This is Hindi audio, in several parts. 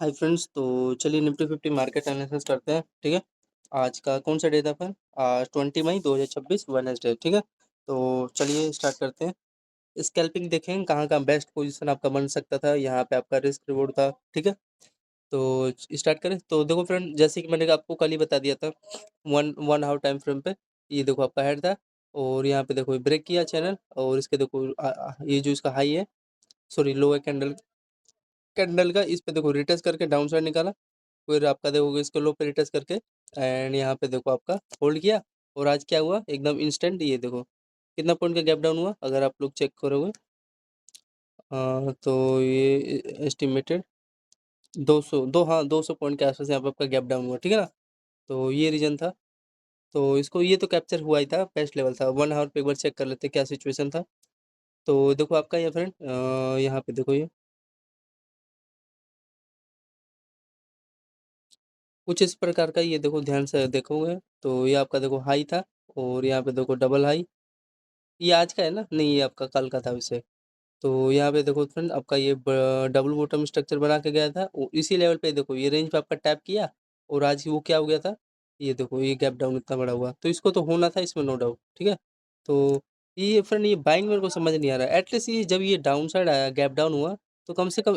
हाय फ्रेंड्स, तो चलिए निफ्टी फिफ्टी मार्केट एनालिसिस करते हैं। ठीक है, आज का कौन सा डे था फिर? 20 मई 2026 वेडनेसडे। ठीक है, तो चलिए स्टार्ट करते हैं। स्कैल्पिंग देखें कहाँ का बेस्ट पोजीशन आपका बन सकता था, यहाँ पे आपका रिस्क रिवॉर्ड था। ठीक है, तो स्टार्ट करें। तो देखो फ्रेंड, जैसे कि मैंने आपको कल ही बता दिया था, one one hour time frame पे ये देखो आपका हेड था, और यहाँ पे देखो ब्रेक किया चैनल, और इसके देखो ये जो इसका हाई है, सॉरी लो है कैंडल कैंडल का, इस पे देखो रिटेस्ट करके डाउन साइड निकाला। फिर आपका देखोगे इसको लो पे रिटेस्ट करके, एंड यहाँ पे देखो आपका होल्ड किया। और आज क्या हुआ, एकदम इंस्टेंट ये देखो कितना पॉइंट का गैप डाउन हुआ अगर आप लोग चेक करोगे। तो ये एस्टिमेटेड 200 हाँ 200 पॉइंट के आसपास यहाँ पे आपका गैप डाउन हुआ। ठीक है ना, तो ये रीजन था। तो इसको ये तो कैप्चर हुआ ही था, बेस्ट लेवल था। 1 आवर पे एक बार चेक कर लेते क्या सिचुएशन था। तो देखो आपका ये फ्रेंड, यहाँ पे देखो ये कुछ इस प्रकार का, ये देखो ध्यान से देखोगे तो ये आपका देखो हाई था, और यहाँ पे देखो डबल हाई। ये आज का है ना, नहीं ये आपका कल का था वैसे। तो यहाँ पे देखो फ्रेंड, आपका ये डबल बॉटम स्ट्रक्चर बना के गया था, और इसी लेवल पे देखो ये रेंज पे आपका टैप किया, और आज वो क्या हो गया था, ये देखो ये गैप डाउन इतना बड़ा हुआ, तो इसको तो होना था इसमें, नो डाउट। ठीक है, तो ये फ्रेंड ये बाइंग मेरे को समझ नहीं आ रहा है। एटलीस्ट ये जब ये डाउन साइड आया, गैप डाउन हुआ, तो कम से कम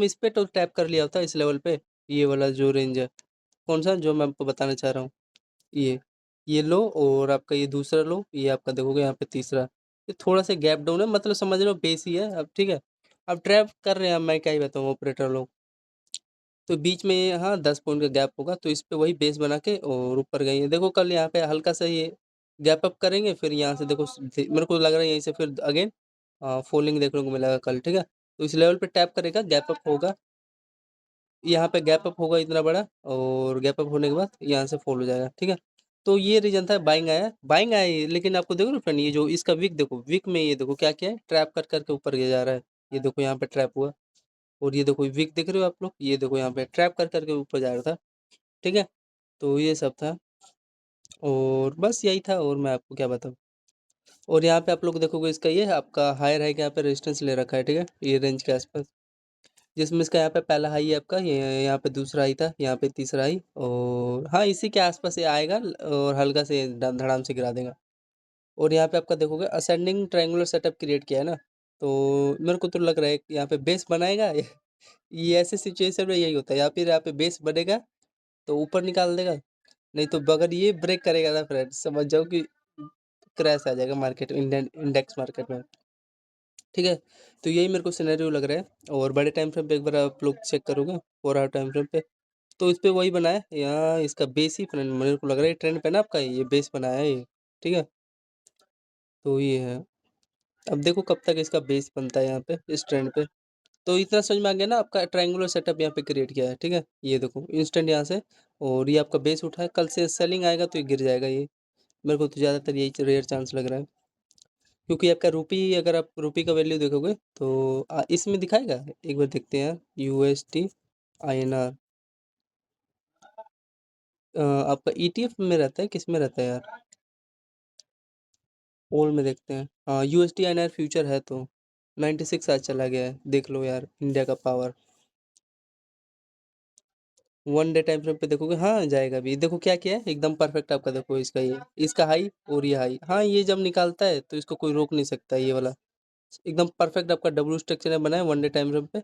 इस पे तो टैप कर लिया होता इस लेवल पे। ये वाला जो रेंज है, कौन सा जो मैं आपको बताना चाह रहा हूँ, ये लो, और आपका ये दूसरा लो, ये आपका देखोगे यहाँ पे तीसरा, ये थोड़ा सा गैप डाउन है, मतलब समझ लो बेस ही है अब। ठीक है, अब ट्रैप कर रहे हैं, अब मैं क्या ही बताऊँ ऑपरेटर लोग। तो बीच में हाँ 10 पॉइंट का गैप होगा, तो इस पे वही बेस बना के और ऊपर गई है। देखो कल यहाँ पे हल्का सा ये गैप अप करेंगे, फिर यहाँ से देखो मेरे को लग रहा है यहीं से फिर अगेन फॉलिंग देखने को मिलेगा कल। ठीक है, तो इस लेवल पे टैप करेगा, गैप अप होगा, यहाँ पे गैप अप होगा इतना बड़ा, और गैप अप होने के बाद यहाँ से फॉल हो जाएगा। ठीक है, तो ये रीजन था, बाइंग आया ये। लेकिन आपको देखो ना फ्रेंड, ये जो इसका विक देखो, विक में ये देखो क्या क्या है, ट्रैप कर करके ऊपर गया जा रहा है। ये देखो यहाँ पे ट्रैप हुआ, और ये देखो विक देख रहे हो आप लोग, ये देखो यहाँ पे ट्रैप कर करके ऊपर जा रहा था। ठीक है, तो ये सब था, और बस यही था, और मैं आपको क्या बताऊँ। और यहाँ पे आप लोग देखोगे, इसका ये आपका हायर है, यहाँ पे रेजिस्टेंस ले रखा है। ठीक है, ये रेंज के आसपास, जिसमें इसका यहाँ पे पहला हाई है आपका, ये यहाँ पे दूसरा हाई था, यहाँ पे तीसरा हाई, और हाँ इसी के आसपास ये आएगा, और हल्का से धड़ाम से गिरा देगा। और यहाँ पे आपका देखोगे असेंडिंग ट्रायंगुलर सेटअप क्रिएट किया है ना, तो मेरे को तो लग रहा है कि यहाँ पे बेस बनाएगा ये ऐसे सिचुएशन में यही होता है, या फिर यहाँ पे बेस बनेगा तो ऊपर निकाल देगा, नहीं तो अगर ये ब्रेक करेगा ना फ्रेंड, समझ जाओ कि क्रैश आ जाएगा मार्केट, इंडेक्स मार्केट में। ठीक है, तो यही मेरे को सिनेरियो लग रहा है। और बड़े टाइम फ्रेम पे एक बार आप लोग चेक करोगे, 4 आवर टाइम फ्रेम पे, तो इस पे वही बना है, यहाँ इसका बेस ही फ्रेंड मेरे को लग रहा है ट्रेंड पे ना आपका ये बेस बनाया है ये। ठीक है, तो ये है, अब देखो कब तक इसका बेस बनता है यहाँ पे इस ट्रेंड पे। तो इतना समझ में आ गया ना, आपका ट्रायंगुलर सेटअप यहाँ पे क्रिएट किया है। ठीक है, ये देखो इंस्टेंट यहाँ से, और ये आपका बेस उठा है, कल से सेलिंग आएगा तो ये गिर जाएगा ये। मेरे को तो ज़्यादातर यही रेयर चांस लग रहा है, क्योंकि आपका रुपी, अगर आप रुपी का वैल्यू देखोगे तो इसमें दिखाएगा, एक बार देखते हैं यूएसटी आईएनआर। आपका ईटीएफ में रहता है, किस में रहता है यार, ओल में देखते हैं। हाँ यूएसटी आईएनआर फ्यूचर है, तो 96 आज चला गया है, देख लो यार इंडिया का पावर। 1 डे टाइम फ्रेम पे देखोगे, हाँ जाएगा भी, देखो क्या क्या है, एकदम परफेक्ट आपका देखो, इसका ये इसका हाई और ये हाई, हाँ ये जब निकालता है तो इसको कोई रोक नहीं सकता, ये वाला एकदम परफेक्ट आपका डब्ल्यू स्ट्रक्चर है बना है 1 डे टाइम फ्रेम पे।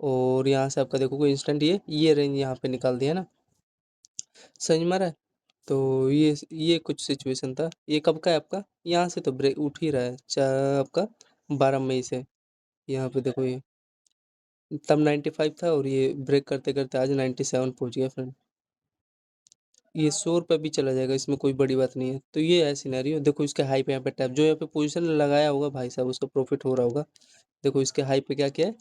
और यहाँ से आपका देखोगे इंस्टेंट ये रेंज यहाँ पे निकाल दिया ना, समझ में आ रहा है। तो ये कुछ सिचुएशन था, ये कब का है आपका, यहाँ से तो ब्रेक उठ ही रहा है, आपका 12 मई से। यहाँ पे देखो ये तब 95 था, और ये ब्रेक करते करते आज 97 पहुँच गया फ्रेंड। ये 100 रुपये भी चला जाएगा, इसमें कोई बड़ी बात नहीं है। तो ये है सिनेरियो, देखो इसके हाई पे यहाँ पे टैप, जो यहाँ पे पोजीशन लगाया होगा भाई साहब उसका प्रॉफिट हो रहा होगा। देखो इसके हाई पे क्या क्या है,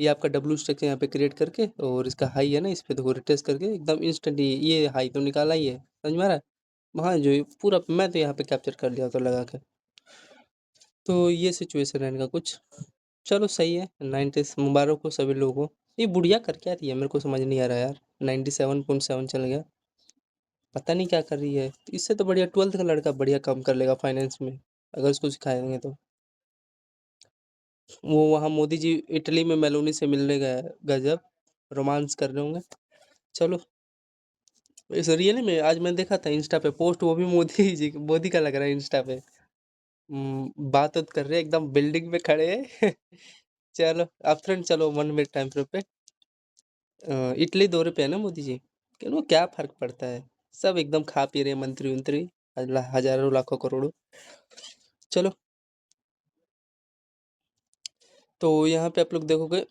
ये आपका डब्ल्यू स्ट्रक्चर यहाँ पे क्रिएट करके, और इसका हाई है ना, इस पे देखो रिटेस्ट करके एकदम इंस्टेंट ये हाई तो निकाला ही है, समझ में आ रहा है। हाँ जो ये पूरा मैं तो यहाँ पे कैप्चर कर लिया तो लगा के। तो ये सिचुएशन है इनका कुछ, चलो सही है, 90 मुबारक हो सभी लोगों को। ये बुढ़िया कर क्या रही है, मेरे को समझ नहीं आ रहा यार, 97.7 चल गया, पता नहीं क्या कर रही है। इससे तो बढ़िया 12th का लड़का बढ़िया काम कर लेगा फाइनेंस में, अगर उसको सिखाएंगे तो। वो वहाँ मोदी जी इटली में मेलोनी से मिलने गए, गजब रोमांस कर रहे होंगे। चलो, इस रियली में आज मैंने देखा था इंस्टा पे पोस्ट, वो भी मोदी जी, मोदी का लग रहा है इंस्टा पे। बात उत कर रहे हैं, एकदम बिल्डिंग में खड़े हैं। चलो अब फ्रेंड, चलो 1 मिनट टाइम पे इटली दौरे पे है ना मोदी जी, क्या क्या फर्क पड़ता है, सब एकदम खा पी रहे हैं, मंत्री उंत्री हजारों लाखों करोड़ों। चलो, तो यहाँ पे आप लोग देखोगे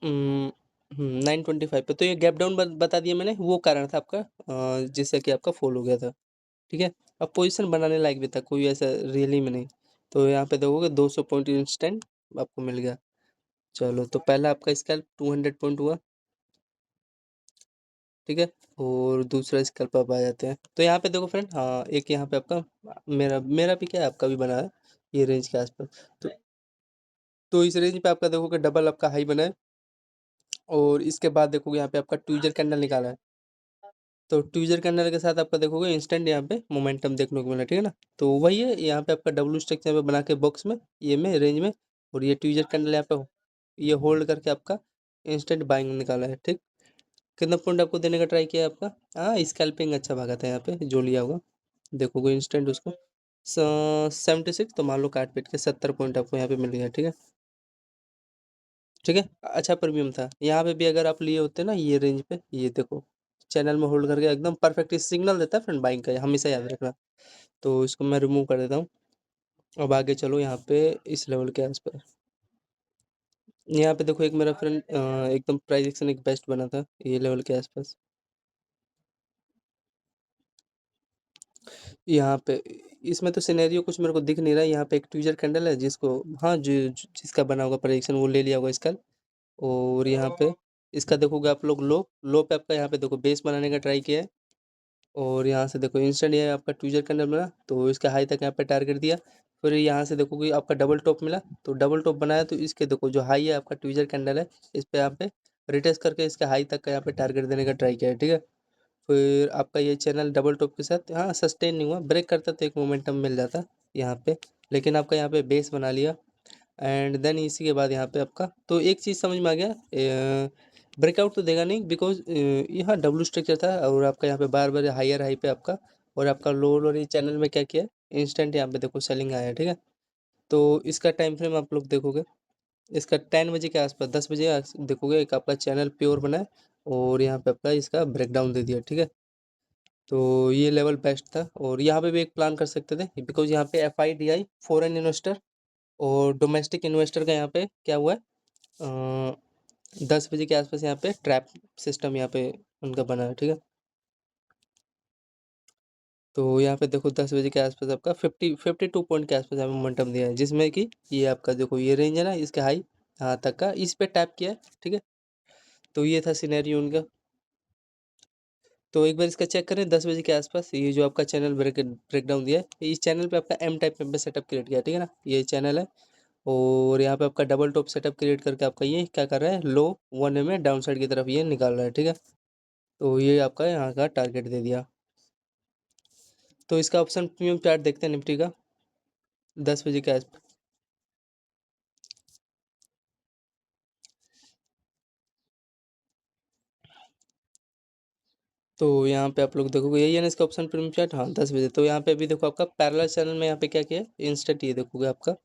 925 पे, तो ये गैप डाउन बता दिया मैंने, वो कारण था आपका जिससे कि आपका फॉल हो गया था। ठीक है, अब पोजीशन बनाने लायक भी था कोई ऐसा रियली में नहीं। तो यहाँ पे देखोगे 200 पॉइंट इंस्टेंट आपको मिल गया। चलो, तो पहला आपका स्कैल्प 200 पॉइंट हुआ। ठीक है, और दूसरा स्कैल्प आप आ जाते हैं, तो यहाँ पे देखो फ्रेंड, हाँ एक यहाँ पे आपका मेरा मेरा भी क्या है, आपका भी बना है ये रेंज के आसपास। तो इस रेंज पे आपका देखोगे डबल आपका हाई बना है, और इसके बाद देखोगे यहाँ पे आपका ट्विजर कैंडल निकाला है। तो ट्विजर कैंडल के साथ आपका देखोगे इंस्टेंट यहाँ पे मोमेंटम देखने को मिला। ठीक है ना, तो वही है यहाँ पे आपका डब्ल्यू स्ट्रक्चर पे बना के बॉक्स में, ये में रेंज में, और ये ट्विजर कैंडल यहाँ पे ये होल्ड करके आपका इंस्टेंट बाइंग निकाला है। ठीक, कितना पॉइंट आपको देने का ट्राई किया है आपका, हाँ स्कैल्पिंग अच्छा भागा था यहाँ पे जो लिया होगा, देखोगे इंस्टेंट उसको 76, तो मान लो काट पीट के 70 पॉइंट आपको यहाँ पे मिल गया। ठीक है, ठीक है, अच्छा प्रीमियम था यहाँ पे भी, अगर आप लिए होते ना ये रेंज पे, ये देखो चैनल में होल्ड करके एकदम परफेक्ट सिग्नल देता है फ्रेंड बाइंग का, ये हमेशा याद रखना। तो इसको मैं रिमूव कर देता हूँ। अब आगे चलो यहाँ पे इस लेवल के आसपास, यहाँ पे देखो एक मेरा फ्रेंड एकदम प्राइस एक्शन एक बेस्ट बना था ये लेवल के आसपास। यहाँ पे इसमें तो सिनेरियो कुछ मेरे को दिख नहीं रहा है, यहाँ पे एक ट्विजर कैंडल है जिसको, हाँ जिसका बना होगा प्रेडिक्शन वो ले लिया होगा इसका। और यहाँ पे इसका देखोगे आप लोग लो लो पे आपका यहाँ पे देखो बेस बनाने का ट्राई किया है, और यहाँ से देखो इंस्टेंट ये आपका ट्विजर कैंडल बना, तो इसका हाई तक यहाँ पे टारगेट दिया। फिर यहाँ से देखोगे आपका डबल टॉप मिला, तो डबल टॉप बनाया, तो इसके देखो जो हाई है आपका ट्विजर कैंडल है, इस पे यहाँ पे रिटेस्ट करके इसके हाई तक का यहाँ पे टारगेट देने का ट्राई किया है। ठीक है, फिर आपका ये चैनल डबल टॉप के साथ हाँ सस्टेन नहीं हुआ, ब्रेक करता तो एक मोमेंटम मिल जाता यहाँ पे, लेकिन आपका यहाँ पे बेस बना लिया। एंड देन इसी के बाद यहाँ पे आपका तो एक चीज़ समझ में आ गया, ब्रेकआउट तो देगा नहीं, बिकॉज यहाँ डब्ल्यू स्ट्रक्चर था, और आपका यहाँ पे बार बार हायर हाई पे आपका, और आपका लोअर और ये चैनल में क्या किया इंस्टेंट यहाँ पे देखो सेलिंग आया है। ठीक है, तो इसका टाइम फ्रेम आप लोग देखोगे, इसका 10 बजे के आसपास 10 बजे देखोगे एक आपका चैनल प्योर बना है, और यहाँ पे आपका इसका ब्रेकडाउन दे दिया। ठीक है, तो ये लेवल बेस्ट था, और यहाँ पे भी एक प्लान कर सकते थे, बिकॉज यहाँ पे FIDI फॉरेन इन्वेस्टर और डोमेस्टिक इन्वेस्टर का यहाँ पे क्या हुआ है, 10 बजे के आसपास यहाँ पे ट्रैप सिस्टम यहाँ पे उनका बना है। ठीक है, तो यहाँ पे देखो 10 बजे के आसपास आपका 52 पॉइंट के आसपास यहाँ पे मोमेंटम दिया है, जिसमें कि ये आपका देखो ये रेंज है ना इसके हाई यहाँ तक का, इस पे टैप किया है। ठीक है, तो ये था सिनेरियो उनका। तो एक बार इसका चेक करें 10 बजे के आसपास, ये जो आपका चैनल ब्रेकडाउन दिया है, इस चैनल पे आपका M टाइप पे सेटअप क्रिएट किया। ठीक है ना, ये चैनल है, और यहाँ पे आपका डबल टॉप सेटअप क्रिएट करके आपका ये क्या कर रहा है, लो 1 में डाउन साइड की तरफ ये निकाल रहा है। ठीक है, तो ये आपका यहाँ का टारगेट दे दिया। तो इसका ऑप्शन प्रीमियम चार्ट देखते हैं निफ्टी का 10 बजे के आसपास। तो यहाँ पे आप लोग देखोगे यही है ना इसका ऑप्शन प्रीमियम चार्ट, हाँ 10 बजे। तो यहाँ पे अभी देखो आपका पैरेलल चैनल में यहाँ पे क्या किया है इंस्टेंट, ये देखोगे आपका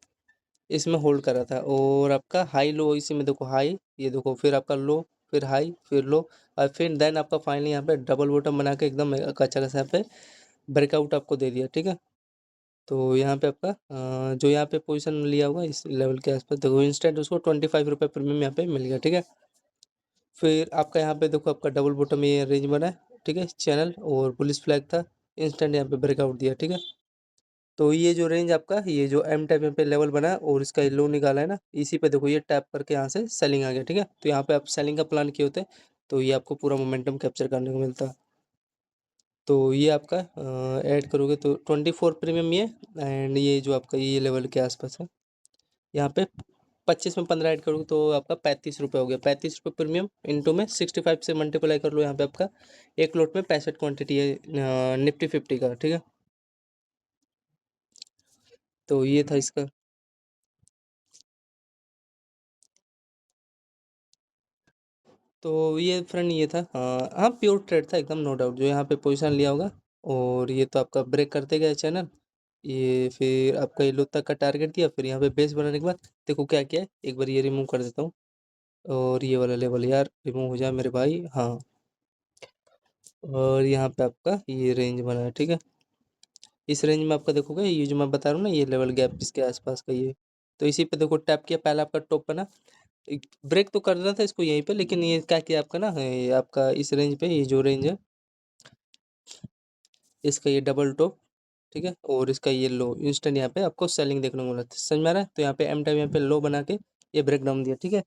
इसमें होल्ड करा था, और आपका हाई लो इसी में देखो हाई, ये देखो फिर आपका लो, फिर हाई, फिर लो, और फिर देन आपका फाइनली यहाँ पे डबल बॉटम बना के एकदम अच्छा खासा यहाँ पे ब्रेकआउट आपको दे दिया। ठीक है, तो यहाँ पे आपका जो यहाँ पे पोजीशन लिया होगा इस लेवल के आसपास देखो इंस्टेंट उसको 25 रुपये प्रीमियम यहाँ पे मिल गया। ठीक है, फिर आपका यहाँ पे देखो आपका डबल बॉटम ये रेंज बना है। ठीक है, चैनल और पुलिस फ्लैग था, इंस्टेंट यहाँ पे ब्रेकआउट दिया। ठीक है, तो ये जो रेंज आपका ये जो M टाइप यहाँ पे लेवल बना है, और इसका लो निकाला है ना, इसी पे देखो ये टैप करके यहाँ से सेलिंग आ गया। ठीक है, तो यहाँ पे आप सेलिंग का प्लान किए होते हैं, तो ये आपको पूरा मोमेंटम कैप्चर करने को मिलता है। तो ये आपका ऐड करोगे तो 24 प्रीमियम ये, एंड ये जो आपका ये लेवल के आसपास है, यहाँ पे 25 में 15 ऐड करोगे तो आपका 35 रुपये हो गया। 35 रुपये प्रीमियम इंटू में 65 से मल्टीप्लाई कर लो, यहाँ पे आपका एक लोट में 65 क्वांटिटी है निफ्टी 50 का। ठीक है, तो ये था इसका। तो ये फ्रेंड ये था, हाँ हाँ, प्योर ट्रेड था एकदम, नो डाउट। जो यहाँ पे पोजीशन लिया होगा, और ये तो आपका ब्रेक करते गए चैनल, ये फिर आपका ये लो तक का टारगेट दिया, फिर यहाँ पे बेस बनाने के बाद देखो क्या किया है, एक बार ये रिमूव कर देता हूँ, और ये वाला लेवल यार रिमूव हो जाए मेरे भाई, हाँ। और यहाँ पे आपका ये रेंज बना है, ठीक है। इस रेंज में आपका देखोगे, ये जो मैं बता रहा हूँ ना, ये लेवल गैप इसके आसपास का ये, तो इसी पे देखो टैप किया, पहला आपका टॉप बना, ब्रेक तो करना था इसको यहीं पे, लेकिन ये क्या किया आपका ना, ये आपका इस रेंज पे, ये जो रेंज है इसका, ये डबल टॉप, ठीक है, और इसका ये लो, इंस्टेंट यहाँ पे आपको सेलिंग देखने को मिला था, समझ में आ रहा है। तो यहाँ पे एम टाइम यहाँ पे लो बना के ये ब्रेक डाउन दिया, ठीक है।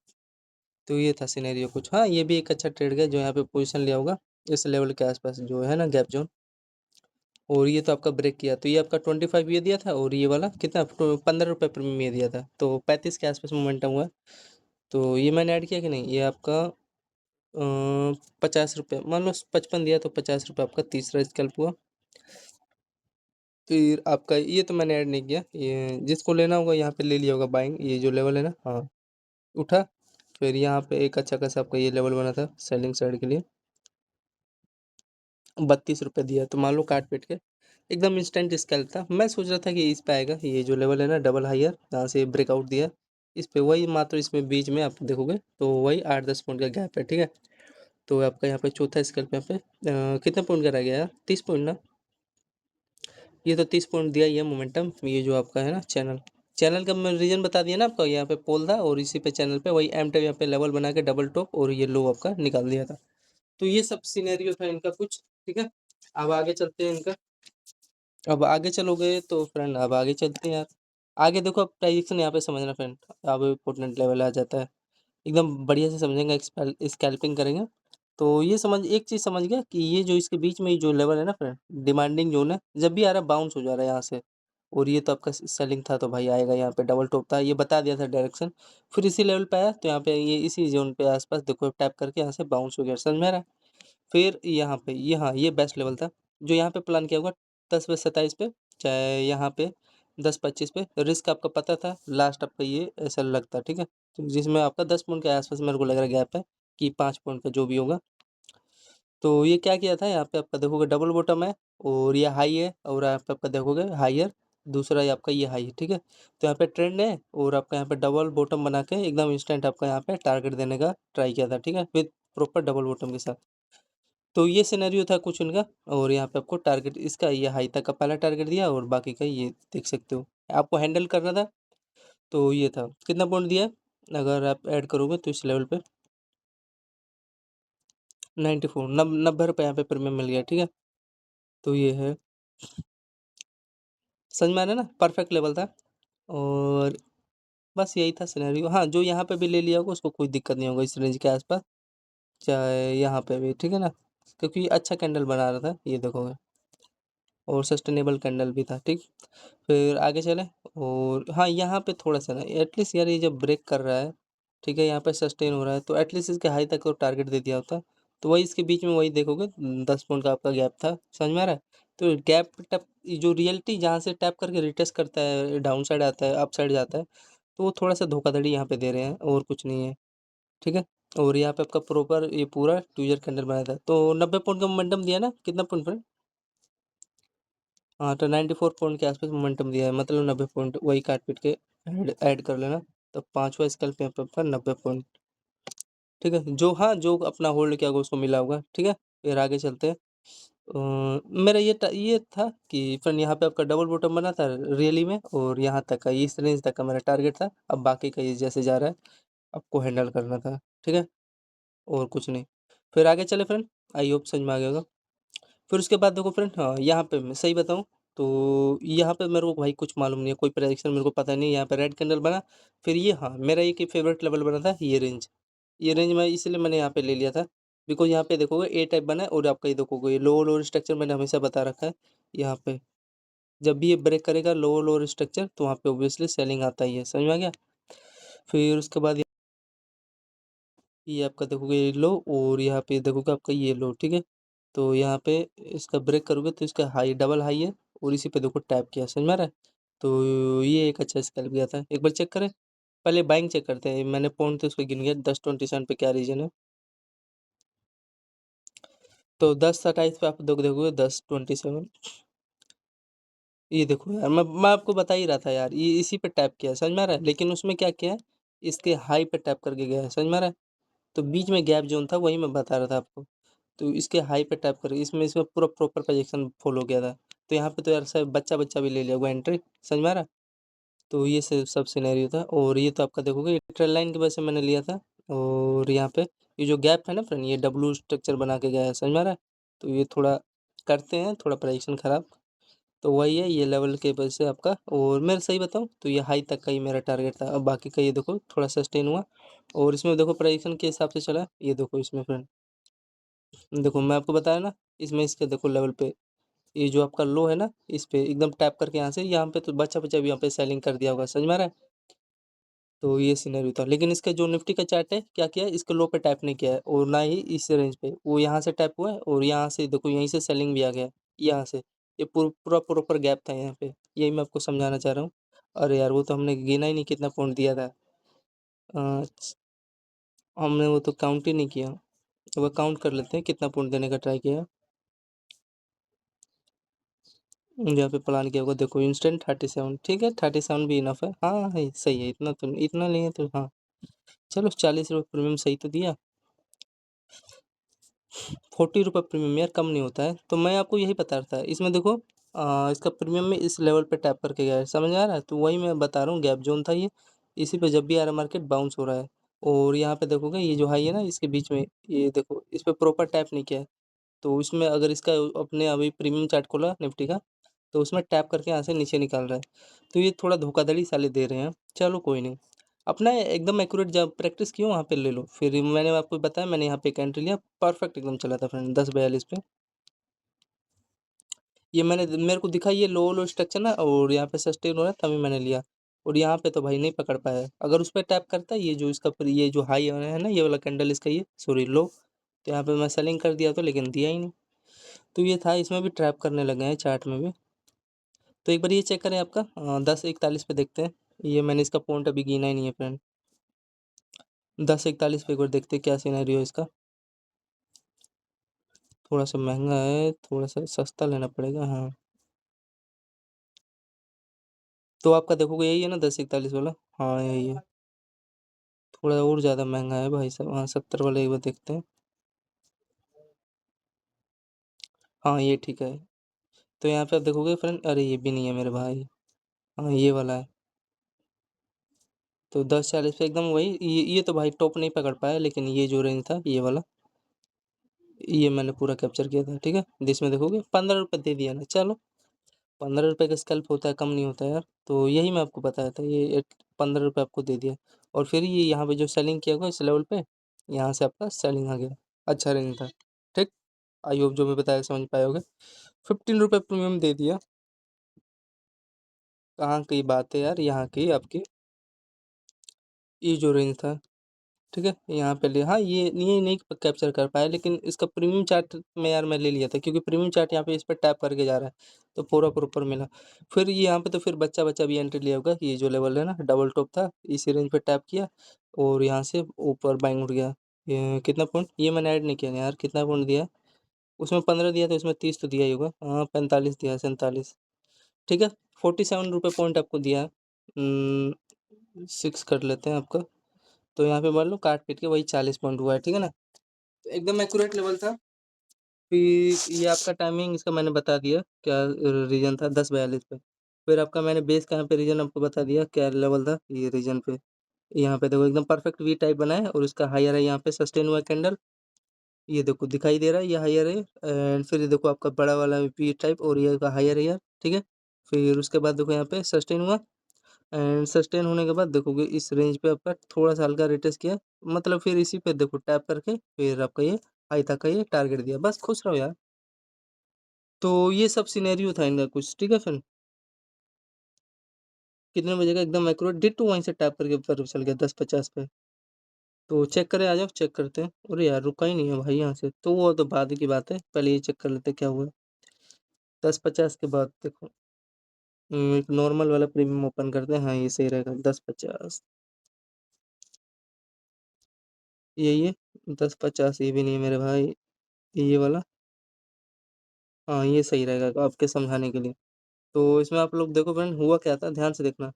तो ये था सिनेरियो कुछ, हाँ ये भी एक अच्छा ट्रेड गया, जो यहाँ पे पोजीशन लिया होगा इस लेवल के आसपास जो है ना गैप जोन, और ये तो आपका ब्रेक किया, तो ये आपका 25 ये दिया था, और ये वाला कितना, 15 रुपये प्रीमियम ये दिया था, तो 35 के आसपास मोमेंटम हुआ। तो ये मैंने ऐड किया कि नहीं, ये आपका 50 रुपये, मान लो 55 दिया, तो 50 रुपये आपका तीसरा स्कैल्प हुआ। फिर आपका ये तो मैंने ऐड नहीं किया, ये जिसको लेना होगा यहाँ पे ले लिया होगा बाइंग, ये जो लेवल है ना, हाँ उठा। फिर यहाँ पे एक अच्छा खासा आपका ये लेवल बना था सेलिंग साइड के लिए, 32 रुपये दिया, तो मान लो काट पीट के एकदम इंस्टेंट स्कैल्प था। मैं सोच रहा था कि इस पे आएगा, ये जो लेवल है ना डबल हायर, जहाँ से ब्रेकआउट दिया, इस पे वही मात्र, इसमें बीच में आप देखोगे तो वही 8-10 पॉइंट का गैप है, ठीक है। तो आपका यहाँ पे चौथा स्कैल्प यहाँ पे कितने पॉइंट का रह गया यार, 30 पॉइंट ना, ये तो 30 पॉइंट दिया ही है मोमेंटम, ये जो आपका है ना चैनल, चैनल का मैं रीजन बता दिया ना आपका, यहाँ पे पोल था, और इसी पे चैनल पे वही एम टाइप यहाँ पे लेवल बना के डबल टॉप, और ये लो आपका निकाल दिया था। तो ये सब सिनेरियो था इनका कुछ, ठीक है। अब आगे चलते हैं इनका, अब आगे चलोगे तो फ्रेंड, अब आगे चलते हैं यार। आगे देखो, अब प्राइजेक्शन यहाँ पे समझना फ्रेंड, अब इम्पोर्टेंट लेवल आ जाता है, एकदम बढ़िया से समझेंगे, स्कैल्पिंग करेंगे। तो ये समझ, एक चीज़ समझ गया कि ये जो इसके बीच में जो लेवल है ना फ्रेंड, डिमांडिंग जोन है, जब भी आ रहा है बाउंस हो जा रहा है यहाँ से, और ये तो आपका सेलिंग था, तो भाई आएगा यहाँ पे डबल टॉप था, ये बता दिया था डायरेक्शन। फिर इसी लेवल पे आया, तो यहाँ पे ये इसी जोन पे आसपास देखो टैप करके यहाँ से बाउंस हो गया, समझ में आ रहा है। फिर यहाँ पे ये, हाँ ये बेस्ट लेवल था, जो यहाँ पे प्लान किया होगा 10 पे 27 पे, चाहे यहाँ पे 10-25 पे, रिस्क आपका पता था, लास्ट आपका ये ऐसा लगता, ठीक है। तो जिसमें आपका 10 पॉइंट के आसपास मेरे को लग रहा है गैप है, कि 5 पॉइंट का जो भी होगा। तो ये क्या किया था, यहाँ पे आपका देखोगे डबल बॉटम है, और ये हाई है, और यहाँ पे आपका देखोगे हाइयर, दूसरा ये आपका ये हाई है, ठीक है। तो यहाँ पे ट्रेंड है, और आपका यहाँ पे डबल बॉटम बना के एकदम इंस्टेंट आपका यहाँ पे टारगेट देने का ट्राई किया था, ठीक है, विद प्रॉपर डबल बॉटम के साथ। तो ये सिनेरियो था कुछ इनका, और यहाँ पे आपको टारगेट इसका ये हाई तक का पहला टारगेट दिया, और बाकी का ये देख सकते हो, आपको हैंडल करना था। तो ये था, कितना पॉइंट दिया है? अगर आप ऐड करोगे तो इस लेवल पे 94, 90 रुपये यहाँ पे प्रीमियम मिल गया, ठीक है। तो ये है, समझ में आ रहा है ना, परफेक्ट लेवल था। और बस यही था सिनेरियो, हाँ जो यहाँ पे भी ले लिया होगा उसको कोई दिक्कत नहीं होगा इस रेंज के आसपास, चाहे यहाँ पे भी, ठीक है ना, क्योंकि अच्छा कैंडल बना रहा था ये देखोगे, और सस्टेनेबल कैंडल भी था, ठीक। फिर आगे चले, और हाँ यहाँ पे थोड़ा सा ना एटलीस्ट यार, ये जब ब्रेक कर रहा है, ठीक है, यहाँ पे सस्टेन हो रहा है, तो एटलीस्ट इसके हाई तक तो टारगेट दे दिया होता। तो वही इसके बीच में वही देखोगे 10 पॉइंट का आपका गैप था, समझ में आ रहा है। तो गैप टैप, जो रियलिटी जहाँ से टैप करके रिटेस्ट करता है, डाउन साइड आता है, अप साइड जाता है, तो वो थोड़ा सा धोखाधड़ी यहाँ पे दे रहे हैं, और कुछ नहीं है, ठीक है। और यहाँ पे आपका प्रॉपर ये पूरा 2 ईयर कैंडल बनाया था, तो 90 पॉइंट का मोमेंटम दिया ना, कितना पॉइंट? हाँ तो 94 पॉइंट के आसपास मोमेंटम दिया है, मतलब 90 पॉइंट वही काट पीट के ऐड कर लेना। तो पांचवा स्कैल्प यहाँ पे आपका 90 पॉइंट, ठीक है, जो हाँ जो अपना होल्ड किया होगा उसको मिला होगा, ठीक है। फिर आगे चलते हैं। मेरा ये था कि फ्रेंड, यहाँ पे आपका डबल बॉटम बना था रियली में, और यहाँ तक का, इस रेंज तक का मेरा टारगेट था। अब बाकी का ये जैसे जा रहा है आपको हैंडल करना था, ठीक है, और कुछ नहीं। फिर आगे चले फ्रेंड, आई होप समझ में आ गया होगा। फिर उसके बाद देखो फ्रेंड, हाँ यहाँ पे मैं सही बताऊँ तो यहाँ पे मेरे को भाई कुछ मालूम नहीं है, कोई प्रेडिक्शन मेरे को पता नहीं, यहाँ पे रेड कैंडल बना। फिर ये, हाँ मेरा एक फेवरेट लेवल बना था ये रेंज मैं इसलिए मैंने यहाँ पे ले लिया था, बिकॉज यहाँ पे देखोगे ए टाइप बना है, और आपका ये देखोगे ये लोअर लोअर स्ट्रक्चर मैंने हमेशा बता रखा है। यहाँ पे जब भी ये ब्रेक करेगा लोअर लोअर स्ट्रक्चर, तो वहाँ पे ऑब्वियसली सेलिंग आता ही है, समझ में आ गया। फिर उसके बाद ये आपका देखोगे ये लो, और यहाँ पे देखोगे आपका ये लो, ठीक है। तो यहाँ पे इसका ब्रेक करोगे तो इसका हाई डबल हाई है, और इसी पे देखो टैप किया, समझ में आ रहा है। तो ये एक अच्छा स्कैल्प गया था, एक बार चेक करें। पहले बाइंग चेक करते हैं, मैंने पॉइंट तो उसको गिन गया 10-27 पे क्या रीजन है। तो 10:27 पे आप देखोगे 10:27। ये देखो यार, मैं आपको बता ही रहा था यार, ये इसी पे टैप किया है, समझ में आ रहा है? लेकिन उसमें क्या किया है, इसके हाई पे टैप करके गया है, समझ में आ रहा है? तो बीच में गैप जोन था, वही मैं बता रहा था आपको। तो इसके हाई पे टैप करके इसमें पूरा प्रॉपर प्रोजेक्शन फॉलो किया था। तो यहाँ पे तो यार सब बच्चा भी ले लिया होगा एंट्री, समझ में आ रहा है? तो ये सब सिनेरियो था, और ये तो आपका देखोगे ट्रेल लाइन की वजह से मैंने लिया था। और यहाँ पे ये जो गैप है ना फ्रेंड, ये डब्लू स्ट्रक्चर बना के गया है, समझ में आ रहा है? तो ये थोड़ा करते हैं, थोड़ा प्रोजेक्शन खराब। तो वही है, ये लेवल के वजह से आपका। और मैं सही बताऊँ तो ये हाई तक का ही मेरा टारगेट था। अब बाकी का ये देखो थोड़ा सस्टेन हुआ, और इसमें देखो प्रोजेक्शन के हिसाब से चला। ये देखो इसमें फ्रेंड, देखो मैं आपको बताया ना, इसमें इसके देखो लेवल पे ये जो आपका लो है ना, इस पे एकदम टैप करके यहाँ पे तो बच्चा बच्चा भी यहाँ पे सेलिंग कर दिया होगा, समझ में आ रहा है? तो ये सिनेरियो था, लेकिन इसका जो निफ्टी का चार्ट है क्या किया है, इसके लो पे टैप नहीं किया है, और ना ही इस रेंज पे। वो यहाँ से टैप हुआ है, और यहाँ से देखो यहीं से सेलिंग भी आ गया है, यहाँ से। ये पूरा प्रॉपर गैप था यहाँ पे, यही मैं आपको समझाना चाह रहा हूँ। अरे यार, वो तो हमने गिना ही नहीं कितना पॉइंट दिया था। अ, हमने वो तो काउंट ही नहीं किया। अब काउंट कर लेते हैं कितना पॉइंट देने का ट्राई किया। जहाँ पे प्लान किया होगा देखो, इंस्टेंट 37, ठीक है 37 भी इनफ है। हाँ है, सही है, इतना तो इतना नहीं है तो हाँ। चलो 40 रुपये प्रीमियम सही तो दिया। 40 रुपये प्रीमियम यार कम नहीं होता है, तो मैं आपको यही बता रहा था। इसमें देखो इसका प्रीमियम में इस लेवल पे टैप करके गया है, समझ आ रहा है? तो वही मैं बता रहा हूँ, गैप जोन था ये। इसी पे जब भी आ रहा मार्केट बाउंस हो रहा है। और यहाँ पे देखोगे ये जो हाई है ना, इसके बीच में ये देखो, इस पे प्रॉपर टैप नहीं किया है। तो उसमें अगर इसका अपने अभी प्रीमियम चार्ट खोला निफ्टी का, तो उसमें टैप करके यहाँ से नीचे निकाल रहा है। तो ये थोड़ा धोखाधड़ी साले दे रहे हैं। चलो कोई नहीं, अपना एकदम एक्यूरेट जब प्रैक्टिस कियो वहाँ पे ले लो। फिर मैंने आपको बताया, मैंने यहाँ पे एक एंट्री लिया, परफेक्ट एकदम चला था फ्रेंड, 10:42 पे। ये मेरे को दिखा ये लो स्ट्रक्चर ना, और यहाँ पे सस्टेन हो रहा है, तभी मैंने लिया। और यहाँ पे तो भाई नहीं पकड़ पाया। अगर उस पर टैप करता है, ये जो इसका ये जो हाई है ना, ये वाला कैंडल इसका, ये सॉरी लो, तो यहाँ पे मैं सेलिंग कर दिया, तो लेकिन दिया ही नहीं। तो ये था, इसमें भी ट्रैप करने लगे हैं चार्ट में भी। तो एक बार ये चेक करें आपका 10:41 पे देखते हैं। ये मैंने इसका पॉइंट अभी गिना ही नहीं है फ्रेंड। 10:41 पे एक बार देखते हैं क्या सिनेरियो है इसका। थोड़ा सा महंगा है, थोड़ा सा सस्ता लेना पड़ेगा हाँ। तो आपका देखोगे यही है ना 10:41 वाला? हाँ यही है। थोड़ा और ज़्यादा महंगा है भाई साहब, हाँ 70 वाला एक बार देखते हैं। हाँ ये ठीक है। तो यहाँ पे आप देखोगे फ्रेंड, अरे ये भी नहीं है मेरे भाई। हाँ ये वाला है। तो 10:40 पे एकदम वही, ये तो भाई टॉप नहीं पकड़ पाया, लेकिन ये जो रेंज था ये वाला, ये मैंने पूरा कैप्चर किया था, ठीक है। जिसमें देखोगे 15 रुपये दे दिया ना, चलो। 15 रुपये का स्कैल्प होता है, कम नहीं होता है यार। तो यही मैं आपको बताया था, ये 15 रुपये आपको दे दिया। और फिर ये यहाँ पे जो सेलिंग किया होगा इस लेवल पे, यहाँ से आपका सेलिंग आ गया। अच्छा रेंज था, ठीक। आई होप जो मैं बताया समझ पाए होगे। 15 रुपये प्रीमियम दे दिया। कहाँ की बात है यार, यहाँ की आपकी। ये जो रेंज था, ठीक है, यहाँ पे ले, हाँ ये नहीं कैप्चर कर पाया, लेकिन इसका प्रीमियम चार्ट में यार मैं ले लिया था, क्योंकि प्रीमियम चार्ट यहाँ पे इस पर टैप करके जा रहा है, तो पूरा प्रॉपर मिला। फिर ये यहाँ पे तो फिर बच्चा बच्चा भी एंट्री लिया होगा। ये जो लेवल है ना, डबल टॉप था, इसी रेंज पे टैप किया, और यहाँ से ऊपर बाइंग उठ गया। ये कितना पॉइंट, ये मैंने ऐड नहीं किया यार, कितना पॉइंट दिया? उसमें 15 दिया, तो इसमें 30 तो दिया ही होगा, हाँ 45 दिया, 47, ठीक है। 47 रुपये पॉइंट आपको दिया है। 6 कर लेते हैं आपका। तो यहाँ पे मान लो काट पीट के वही 40 पॉइंट हुआ है, ठीक है ना। तो एकदम एक्यूरेट लेवल था। फिर ये आपका टाइमिंग इसका मैंने बता दिया क्या रीजन था, 10:42 पे। फिर आपका मैंने बेस कहाँ पे रीजन आपको बता दिया, क्या लेवल था ये रीजन पे। यहाँ पे देखो एकदम परफेक्ट वी टाइप बना है, और उसका हायर है यहाँ पे सस्टेन हुआ कैंडल। ये देखो दिखाई दे रहा है, ये हायर है। एंड फिर ये देखो आपका बड़ा वाला वी टाइप, और ये का हायर है यार, ठीक है। फिर उसके बाद देखो यहाँ पे सस्टेन हुआ। एंड सस्टेन होने के बाद देखोगे इस रेंज पे आपका थोड़ा सा हल्का रिटेस्ट किया, मतलब फिर इसी पे देखो टैप करके फिर आपका ये हाई तक का ये टारगेट दिया, बस खुश रहो यार। तो ये सब सिनेरियो था इनका कुछ, ठीक है फ्रेंड। कितने बजे का एकदम एक्यूरेट डिट्टो वहीं से टैप करके ऊपर चल गया 10:50 पे। तो चेक करें, आ जाओ चेक करते हैं। अरे यार रुका ही नहीं है भाई यहाँ से, तो वो तो बाद की बात है, पहले ये चेक कर लेते हैं क्या हुआ। 10:50 के बाद देखो। एक नॉर्मल वाला प्रीमियम ओपन करते हैं, हाँ ये सही रहेगा 10:50। यही है 10:50, ये भी नहीं है मेरे भाई, ये वाला। हाँ, ये सही रहेगा आपके समझाने के लिए। तो इसमें आप लोग देखो फ्रेंड हुआ क्या था, ध्यान से देखना।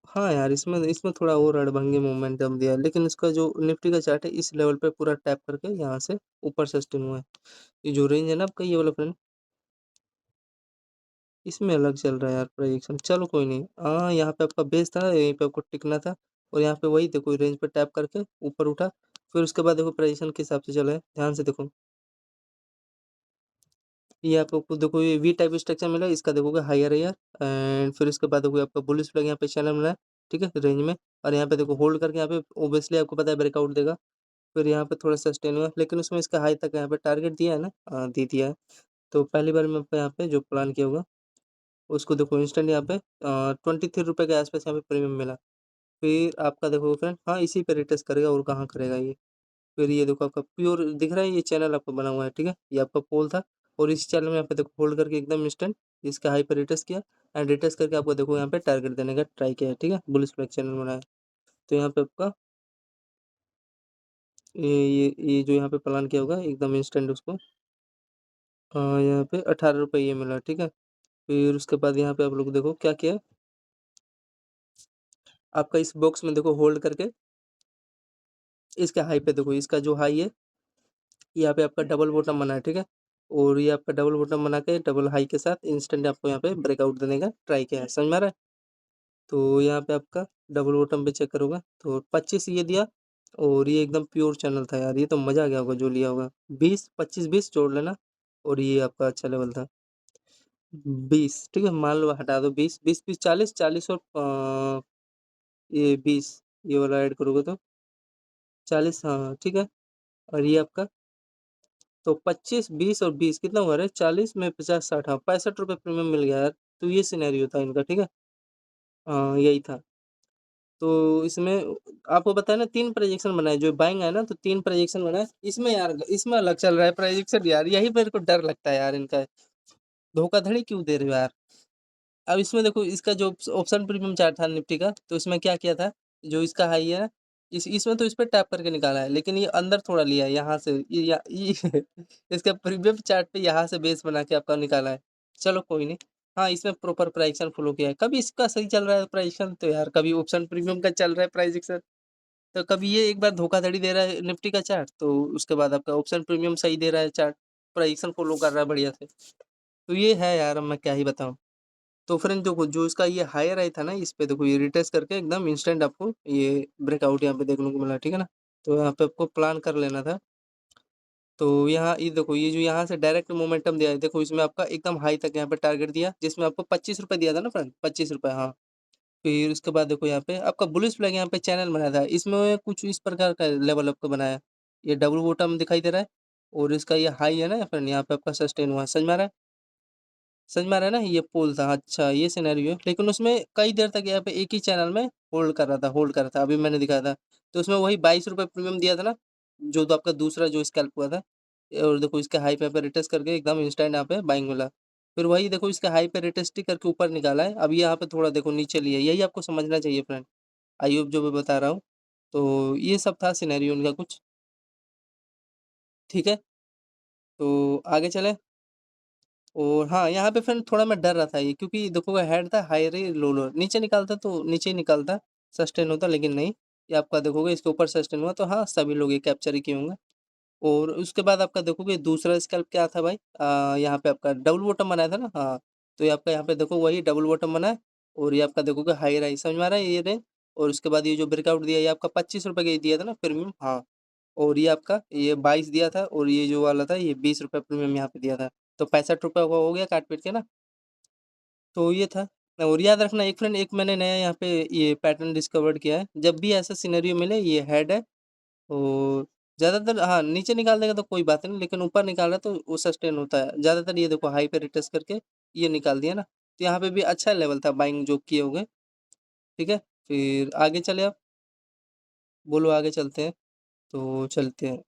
हाँ यार, इसमें इसमें थोड़ा और अड़भंगी मोमेंटम दिया है, लेकिन इसका जो निफ्टी का चार्ट है इस लेवल पे पूरा टैप करके यहाँ से ऊपर सस्टेन हुआ है। ये जो रेंज है ना आपका ये वाला फ्रेंड, इसमें अलग चल रहा है यार प्रोजेक्शन। चलो कोई नहीं, हाँ यहाँ पे आपका बेस था, यहीं पे आपको टिकना था, और यहाँ पे वही देखो रेंज पे टैप करके ऊपर उठा, फिर उसके बाद देखो प्रोजेक्शन के हिसाब से चला है, ध्यान से देखो। ये आपको देखो ये वी टाइप स्ट्रक्चर मिला, इसका देखोगे हायर है यार, एंड फिर इसके बाद देखो आपका बुलिश फ्लैग यहाँ पे चैनल मिला है, ठीक है रेंज में, और यहाँ पे देखो होल्ड करके यहाँ पे ओब्वियसली आपको पता है ब्रेकआउट देगा, फिर यहाँ पे थोड़ा सस्टेन हुआ, लेकिन उसमें इसका हाई तक यहाँ पे टारगेट दिया है ना, हाँ दे दिया है। तो पहली बार में आपको यहाँ पे जो प्लान किया होगा उसको देखो इंस्टेंट यहाँ पे 23 रुपये के आसपास यहाँ पे प्रीमियम मिला। फिर आपका देखो फ्रेंड, हाँ इसी पे रिटेस्ट करेगा और कहाँ करेगा ये। फिर ये देखो आपका प्योर दिख रहा है, ये चैनल आपको बना हुआ है, ठीक है ये आपका पोल था, और इस चैनल में यहाँ पे देखो होल्ड करके एकदम इंस्टेंट इसका हाई पे रिटेस्ट किया, एंड रिटेस्ट करके आपको देखो यहाँ पे टारगेट देने का ट्राई किया है, ठीक है बुलिश फ्लैग चैनल बनाया। तो यहाँ पे आपका ये जो यहाँ पे प्लान किया होगा एकदम इंस्टेंट उसको यहाँ पे 18 रुपये ये मिला, ठीक है। फिर उसके बाद यहाँ पे आप लोग देखो क्या किया, आपका इस बॉक्स में देखो होल्ड करके इसके हाई पे देखो, इसका जो हाई है यहाँ पे आपका डबल बॉटम बना है, ठीक है, और ये आपका डबल बॉटम बना के डबल हाई के साथ इंस्टेंट आपको यहाँ पे ब्रेकआउट देने का ट्राई किया है, समझ में आ रहा है। तो यहाँ पे आपका डबल बॉटम पे चेक करोगे तो 25 ये दिया, और ये एकदम प्योर चैनल था यार, ये तो मजा आ गया होगा जो लिया होगा। 20 25 20 जोड़ लेना, और ये आपका अच्छा लेवल था 20, ठीक है मान लो हटा दो 20 20 20 40 40 और ये 20, ये वाला ऐड करोगे तो 40, हाँ ठीक है। और ये आपका तो 25 20 और 20 कितना हुआ रे, 40 में 50 60, हाँ 65 रुपये प्रीमियम मिल गया यार। तो ये सिनेरियो था इनका, ठीक है, हाँ यही था। तो इसमें आपको बताया ना 3 प्रोजेक्शन बनाए, जो बाइंग है ना तो 3 प्रोजेक्शन बनाए इसमें यार, इसमें अलग चल रहा है प्रोजेक्शन यार, यही मेरे को डर लगता है यार इनका, धोखाधड़ी क्यों दे रहे हो यार। अब इसमें देखो इसका जो ऑप्शन प्रीमियम चार्ट था निफ्टी का, तो इसमें क्या किया था, जो इसका हाई है इसमें तो इस पे टैप करके निकाला है, लेकिन ये अंदर थोड़ा लिया है यहाँ से, ये इसका प्रीमियम चार्ट पे यहाँ से बेस बना के आपका निकाला है। चलो कोई नहीं, हाँ इसमें प्रॉपर प्राइजेक्शन फॉलो किया है, कभी इसका सही चल रहा है प्राइजेक्शन तो यार, कभी ऑप्शन प्रीमियम का चल रहा है प्राइजेक्शन, तो कभी ये एक बार धोखाधड़ी दे रहा है निफ्टी का चार्ट, तो उसके बाद आपका ऑप्शन प्रीमियम सही दे रहा है चार्ट, प्राइजेक्शन फॉलो कर रहा है बढ़िया से। तो ये है यार, अब मैं क्या ही बताऊँ। तो फ्रेंड देखो जो इसका ये हायर आई था ना, इस पे देखो ये रिटेस्ट करके एकदम इंस्टेंट आपको ये ब्रेकआउट यहाँ पे देखने को मिला, ठीक है ना। तो यहाँ पे आपको प्लान कर लेना था। तो यहाँ ये देखो ये जो यहाँ से डायरेक्ट मोमेंटम दिया है, देखो इसमें आपका एकदम हाई तक यहाँ पे टारगेट दिया, जिसमें आपको 25 रुपये दिया था ना फ्रेंड, 25 रुपये, हाँ। फिर उसके बाद देखो यहाँ पे आपका बुलिश फ्लैग यहाँ पे चैनल बनाया था, इसमें कुछ इस प्रकार का लेवल आपको बनाया, ये डबल बॉटम दिखाई दे रहा है, और इसका ये हाई है ना फ्रेंड, यहाँ पे आपका सस्टेन हुआ, समझ में आ रहा है। समझ में आ रहा है ना, ये पोल था, अच्छा ये सिनेरियो है, लेकिन उसमें कई देर तक यहाँ पे एक ही चैनल में होल्ड कर रहा था, अभी मैंने दिखाया था। तो उसमें वही 22 रुपये प्रीमियम दिया था ना, जो तो आपका दूसरा जो स्कैल्प हुआ था, और देखो इसके हाई पे रिटेस्ट करके एकदम इंस्टेंट यहाँ पे बाइंग मिला। फिर वही देखो इसके हाई पे रिटेस्ट ही करके ऊपर निकाला है, अब यहाँ पे थोड़ा देखो नीचे लिया, यही आपको समझना चाहिए फ्रेंड, आई होप जो मैं बता रहा हूँ। तो ये सब था सिनेरियो उनका कुछ, ठीक है। तो आगे चले, और हाँ यहाँ पे फ्रेंड थोड़ा मैं डर रहा था ये, क्योंकि देखो हेड था हाई रे लो लो, नीचे निकालता तो नीचे ही निकालता, सस्टेन होता, लेकिन नहीं, ये आपका देखोगे इसके ऊपर सस्टेन हुआ, तो हाँ सभी लोग ये कैप्चर ही किए होंगे। और उसके बाद आपका देखोगे दूसरा स्कैल्प क्या था भाई, यहाँ पे आपका डबल बॉटम बनाया था ना, हाँ। तो ये आपका यहाँ पे देखो वही डबल बॉटम बना है, और ये आपका देखोगे हाई राइज, समझ में आ रहा है ये रेंज। और उसके बाद ये जो ब्रेकआउट दिया, ये आपका 25 रुपये का दिया था ना प्रीमियम, हाँ। और ये आपका ये 22 दिया था, और ये जो वाला था ये 20 रुपये प्रीमियम यहाँ पे दिया था। तो 65 रुपये हो गया काट पीट के ना। तो ये था, और याद रखना एक फ्रेंड, एक मैंने नया यहाँ पे ये पैटर्न डिस्कवर्ड किया है, जब भी ऐसा सिनेरियो मिले ये हेड है, और ज़्यादातर हाँ नीचे निकाल देगा तो कोई बात नहीं, लेकिन ऊपर निकाल रहा है तो वो सस्टेन होता है ज़्यादातर। ये देखो हाई पे रिटेस्ट करके ये निकाल दिया ना, तो यहाँ पे भी अच्छा लेवल था बाइंग जो किए होंगे, ठीक है। फिर आगे चले आप, बोलो आगे चलते हैं, तो चलते हैं।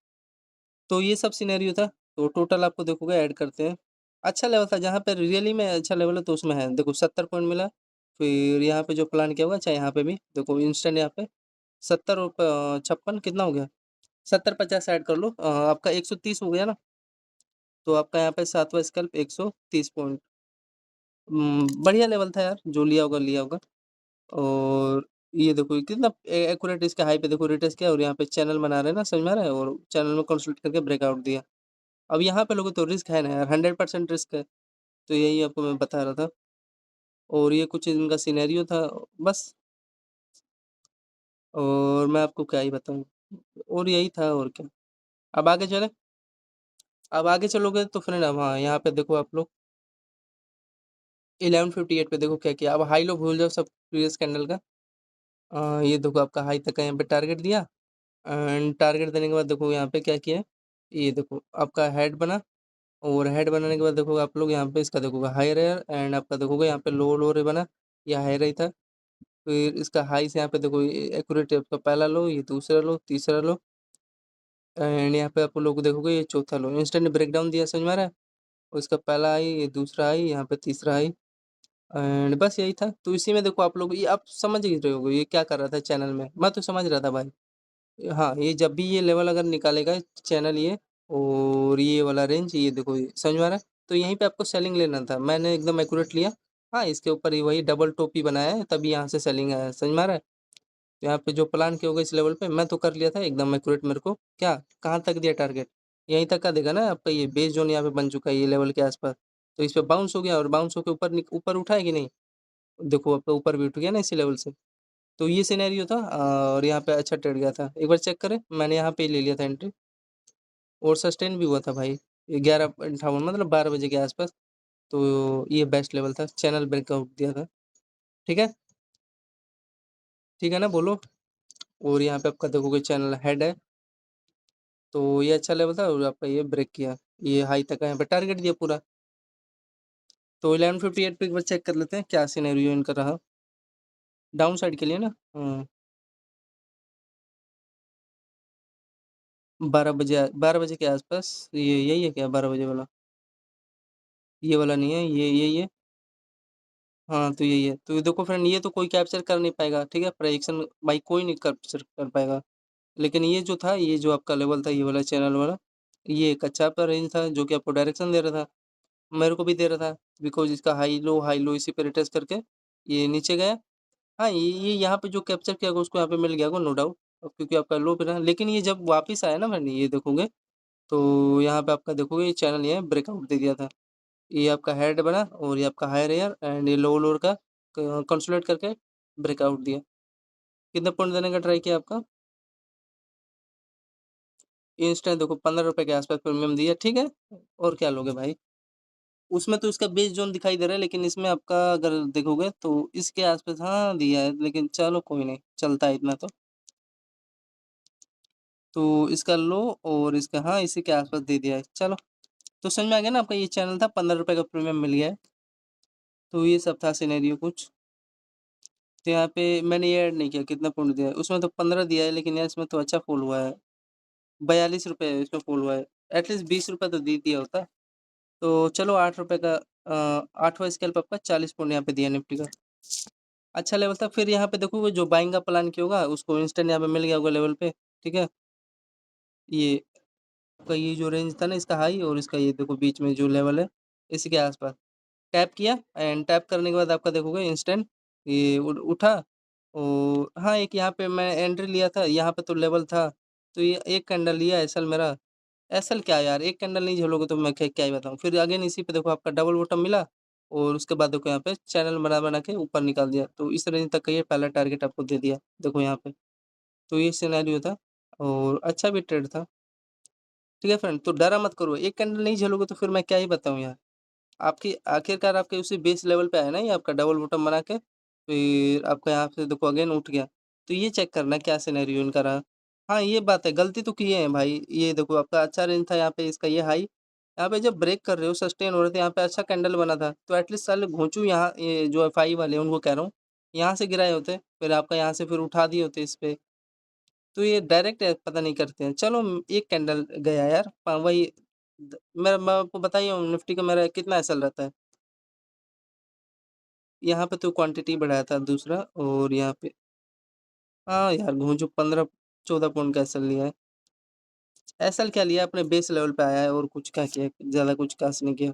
तो ये सब सिनेरियो था, तो टोटल आपको देखोगे ऐड करते हैं, अच्छा लेवल था, जहाँ पे रियली में अच्छा लेवल है तो उसमें है देखो 70 पॉइंट मिला। फिर यहाँ पे जो प्लान किया होगा, चाहे यहाँ पे भी देखो इंस्टेंट यहाँ पे 70 56 कितना हो गया, 70 50 ऐड कर लो, आपका 130 हो गया ना। तो आपका यहाँ पे 7वाँ स्कैल्प 130 पॉइंट। बढ़िया लेवल था यार, जो लिया होगा लिया होगा। और ये देखो ये कितना एक्यूरेट इसका हाई पे देखो रिटेस्ट किया और यहाँ पे चैनल बना रहे हैं ना, समझ में आ रहा है? और चैनल में कंसोलिडेट करके ब्रेकआउट दिया। अब यहाँ पे लोगे तो रिस्क है ना यार, 100% रिस्क है। तो यही आपको मैं बता रहा था। और ये कुछ इनका सिनेरियो था बस। और मैं आपको क्या ही बताऊँ, और यही था और क्या। अब आगे चले। अब आगे चलोगे तो फ्रेंड अब हाँ, यहाँ पे देखो आप लोग 1158 पे देखो क्या किया। अब हाई लो भूल जाओ सब प्रीवियस कैंडल का। ये देखो आपका हाई तक का यहाँ पे टारगेट दिया। एंड टारगेट देने के बाद देखो यहाँ पे क्या किया है, ये देखो आपका हेड बना। और हेड बनाने के बाद देखोगे आप लोग यहाँ पे इसका देखोगे हायर एयर एंड आपका देखोगे यहाँ पे लो लो रे बना, या हायर ही था। फिर इसका हाई से यहाँ पे देखो एक्यूरेट है आपका पहला लो, ये दूसरा लो, तीसरा लो। एंड यहाँ पे आप लोग देखोगे ये चौथा लो, इंस्टेंट ब्रेकडाउन दिया, समझ में आ रहा है? और इसका पहला आई, ये दूसरा आई, यहाँ पे तीसरा आई। एंड बस यही था। तो इसी में देखो आप लोग, ये आप समझ ही रहे होगे ये क्या कर रहा था चैनल में, मैं तो समझ रहा था भाई। हाँ, ये जब भी ये लेवल अगर निकालेगा चैनल ये, और ये वाला रेंज, ये देखो ये समझ में आ रहा है? तो यहीं पे आपको सेलिंग लेना था, मैंने एकदम एक्यूरेट लिया। हाँ, इसके ऊपर ही वही डबल टोपी बनाया है, तभी यहाँ से सेलिंग आया है, समझ में आ रहा है? तो यहाँ पे जो प्लान किया होगा इस लेवल पे मैं तो कर लिया था एकदम एक्यूरेट। मेरे को क्या, कहाँ तक दिया टारगेट, यहीं तक का देगा ना आपका। ये बेस जोन यहाँ पे बन चुका है ये लेवल के आसपास। तो इस पे बाउंस हो गया और बाउंस होकर ऊपर ऊपर उठा है कि नहीं? देखो आपका ऊपर भी उठ गया ना इसी लेवल से। तो ये सिनेरियो था। और यहाँ पे अच्छा ट्रेड गया था, एक बार चेक करें, मैंने यहाँ पे ही ले लिया था एंट्री। और सस्टेन भी हुआ था भाई, 11:58 मतलब 12 बजे के आसपास। तो ये बेस्ट लेवल था, चैनल ब्रेकआउट दिया था। ठीक है, ठीक है ना, बोलो। और यहाँ पे आपका देखोगे चैनल हेड है। तो ये अच्छा लेवल था और आपका ये ब्रेक किया, ये हाई तक का यहाँ पे टारगेट दिया पूरा। तो 11:58 पे एक बार चेक कर लेते हैं क्या सिनेरियो इनका रहा डाउन साइड के लिए ना। 12 बजे के आसपास, ये यही है क्या 12 बजे वाला? ये वाला नहीं है, ये यही है। हाँ, तो यही है। तो ये देखो फ्रेंड, ये तो कोई कैप्चर कर नहीं पाएगा, ठीक है? प्रेडिक्शन भाई कोई नहीं कैप्चर कर पाएगा। लेकिन ये जो था, ये जो आपका लेवल था, ये वाला चैनल वाला, ये एक अच्छा आपका रेंज था जो कि आपको डायरेक्शन दे रहा था। मेरे को भी दे रहा था, बिकॉज़ इसका हाई लो इसी पे रिट्रेस करके ये नीचे गया। हाँ, ये यहाँ पे जो कैप्चर किया होगा उसको यहाँ पे मिल गया होगा नो डाउट, क्योंकि आपका लो पे था। लेकिन ये जब वापिस आया ना फ्रेंड, ये देखोगे तो यहाँ पे आपका देखोगे ये चैनल ये ब्रेकआउट दे दिया था। ये आपका हेड बना और ये आपका हायर एयर एंड ये लो लोअर का कंसोलिडेट करके ब्रेकआउट दिया। कितने पॉइंट देने का ट्राई किया आपका? इंस्टेंट देखो 15 रुपए के आसपास प्रीमियम दिया, ठीक है? और क्या लोगे भाई? उसमें तो इसका बेस ज़ोन दिखाई दे रहा है, लेकिन इसमें आपका अगर देखोगे तो इसके आसपास हाँ, दिया है, लेकिन चलो कोई नहीं, चलता है इतना तो। तो इसका लो और इसका हाँ, इसी के आसपास दे दिया है, चलो। तो समझ में आ गया ना आपका, ये चैनल था 15 रुपए का प्रीमियम मिल गया है। तो ये सब था सिनेरियो कुछ। तो यहाँ पे मैंने ये ऐड नहीं किया कितना पॉइंट दिया है, उसमें तो 15 दिया है, लेकिन यार इसमें तो अच्छा फॉल हुआ है। 42 रुपए इसमें फॉल हुआ है। एटलीस्ट 20 रुपए तो दे दिया होता। तो चलो 8 रुपए का 8वाँ स्कैल्प आपका 40 पॉइंट यहाँ पे दिया निफ्टी का। अच्छा लेवल था। फिर यहाँ पे देखोगे जो बाइंग का प्लान किया होगा उसको इंस्टेंट यहाँ पे मिल गया होगा लेवल पे, ठीक है? ये आपका ये जो रेंज था ना इसका हाई, और इसका ये देखो बीच में जो लेवल है इसी के आसपास टैप किया। एंड टैप करने के बाद आपका देखोगे इंस्टेंट ये उठा। और हाँ, एक यहाँ पे मैं एंट्री लिया था, यहाँ पे तो लेवल था। तो ये एक कैंडल लिया एसएल मेरा। एसएल क्या यार, एक कैंडल नहीं झेलोगे तो मैं क्या ही बताऊँ। फिर अगेन इसी पे देखो आपका डबल बॉटम मिला। और उसके बाद देखो यहाँ पे चैनल बना के ऊपर निकाल दिया। तो इस रेंज तक का ये पहला टारगेट आपको दे दिया, देखो यहाँ पे। तो ये सिनेरियो था और अच्छा भी ट्रेड था। ठीक है फ्रेंड, तो डरा मत करो, एक कैंडल नहीं झेलोगे तो फिर मैं क्या ही बताऊँ यार। आपकी आखिरकार आपके उसी बेस लेवल पे आया ना ये आपका डबल बॉटम बना के, फिर आपका यहाँ से देखो अगेन उठ गया। तो ये चेक करना क्या सिनेरियो इनका रहा। हाँ, ये बात है, गलती तो किए हैं भाई। ये देखो आपका अच्छा रेंज था यहाँ पे, इसका ये हाई यहाँ पे जब ब्रेक कर रहे हो, सस्टेन हो रहे थे, यहाँ पे अच्छा कैंडल बना था। तो एटलीस्ट साले घोंचू यहाँ, ये जो एफआई वाले हैं उनको कह रहा हूँ, यहाँ से गिराए होते, फिर आपका यहाँ से फिर उठा दिए होते इस पे। तो ये डायरेक्ट पता नहीं करते हैं। चलो एक कैंडल गया यार, वही मेरा, मैं आपको बताई हूँ निफ्टी का मेरा कितना एसएल रहता है। यहाँ पे तो क्वांटिटी बढ़ाया था दूसरा, और यहाँ पे हाँ यार, घूंचू 15-14 पॉइंट का एसएल लिया है। एसएल क्या लिया आपने बेस लेवल पे आया है और कुछ क्या किया? ज़्यादा कुछ खास नहीं किया।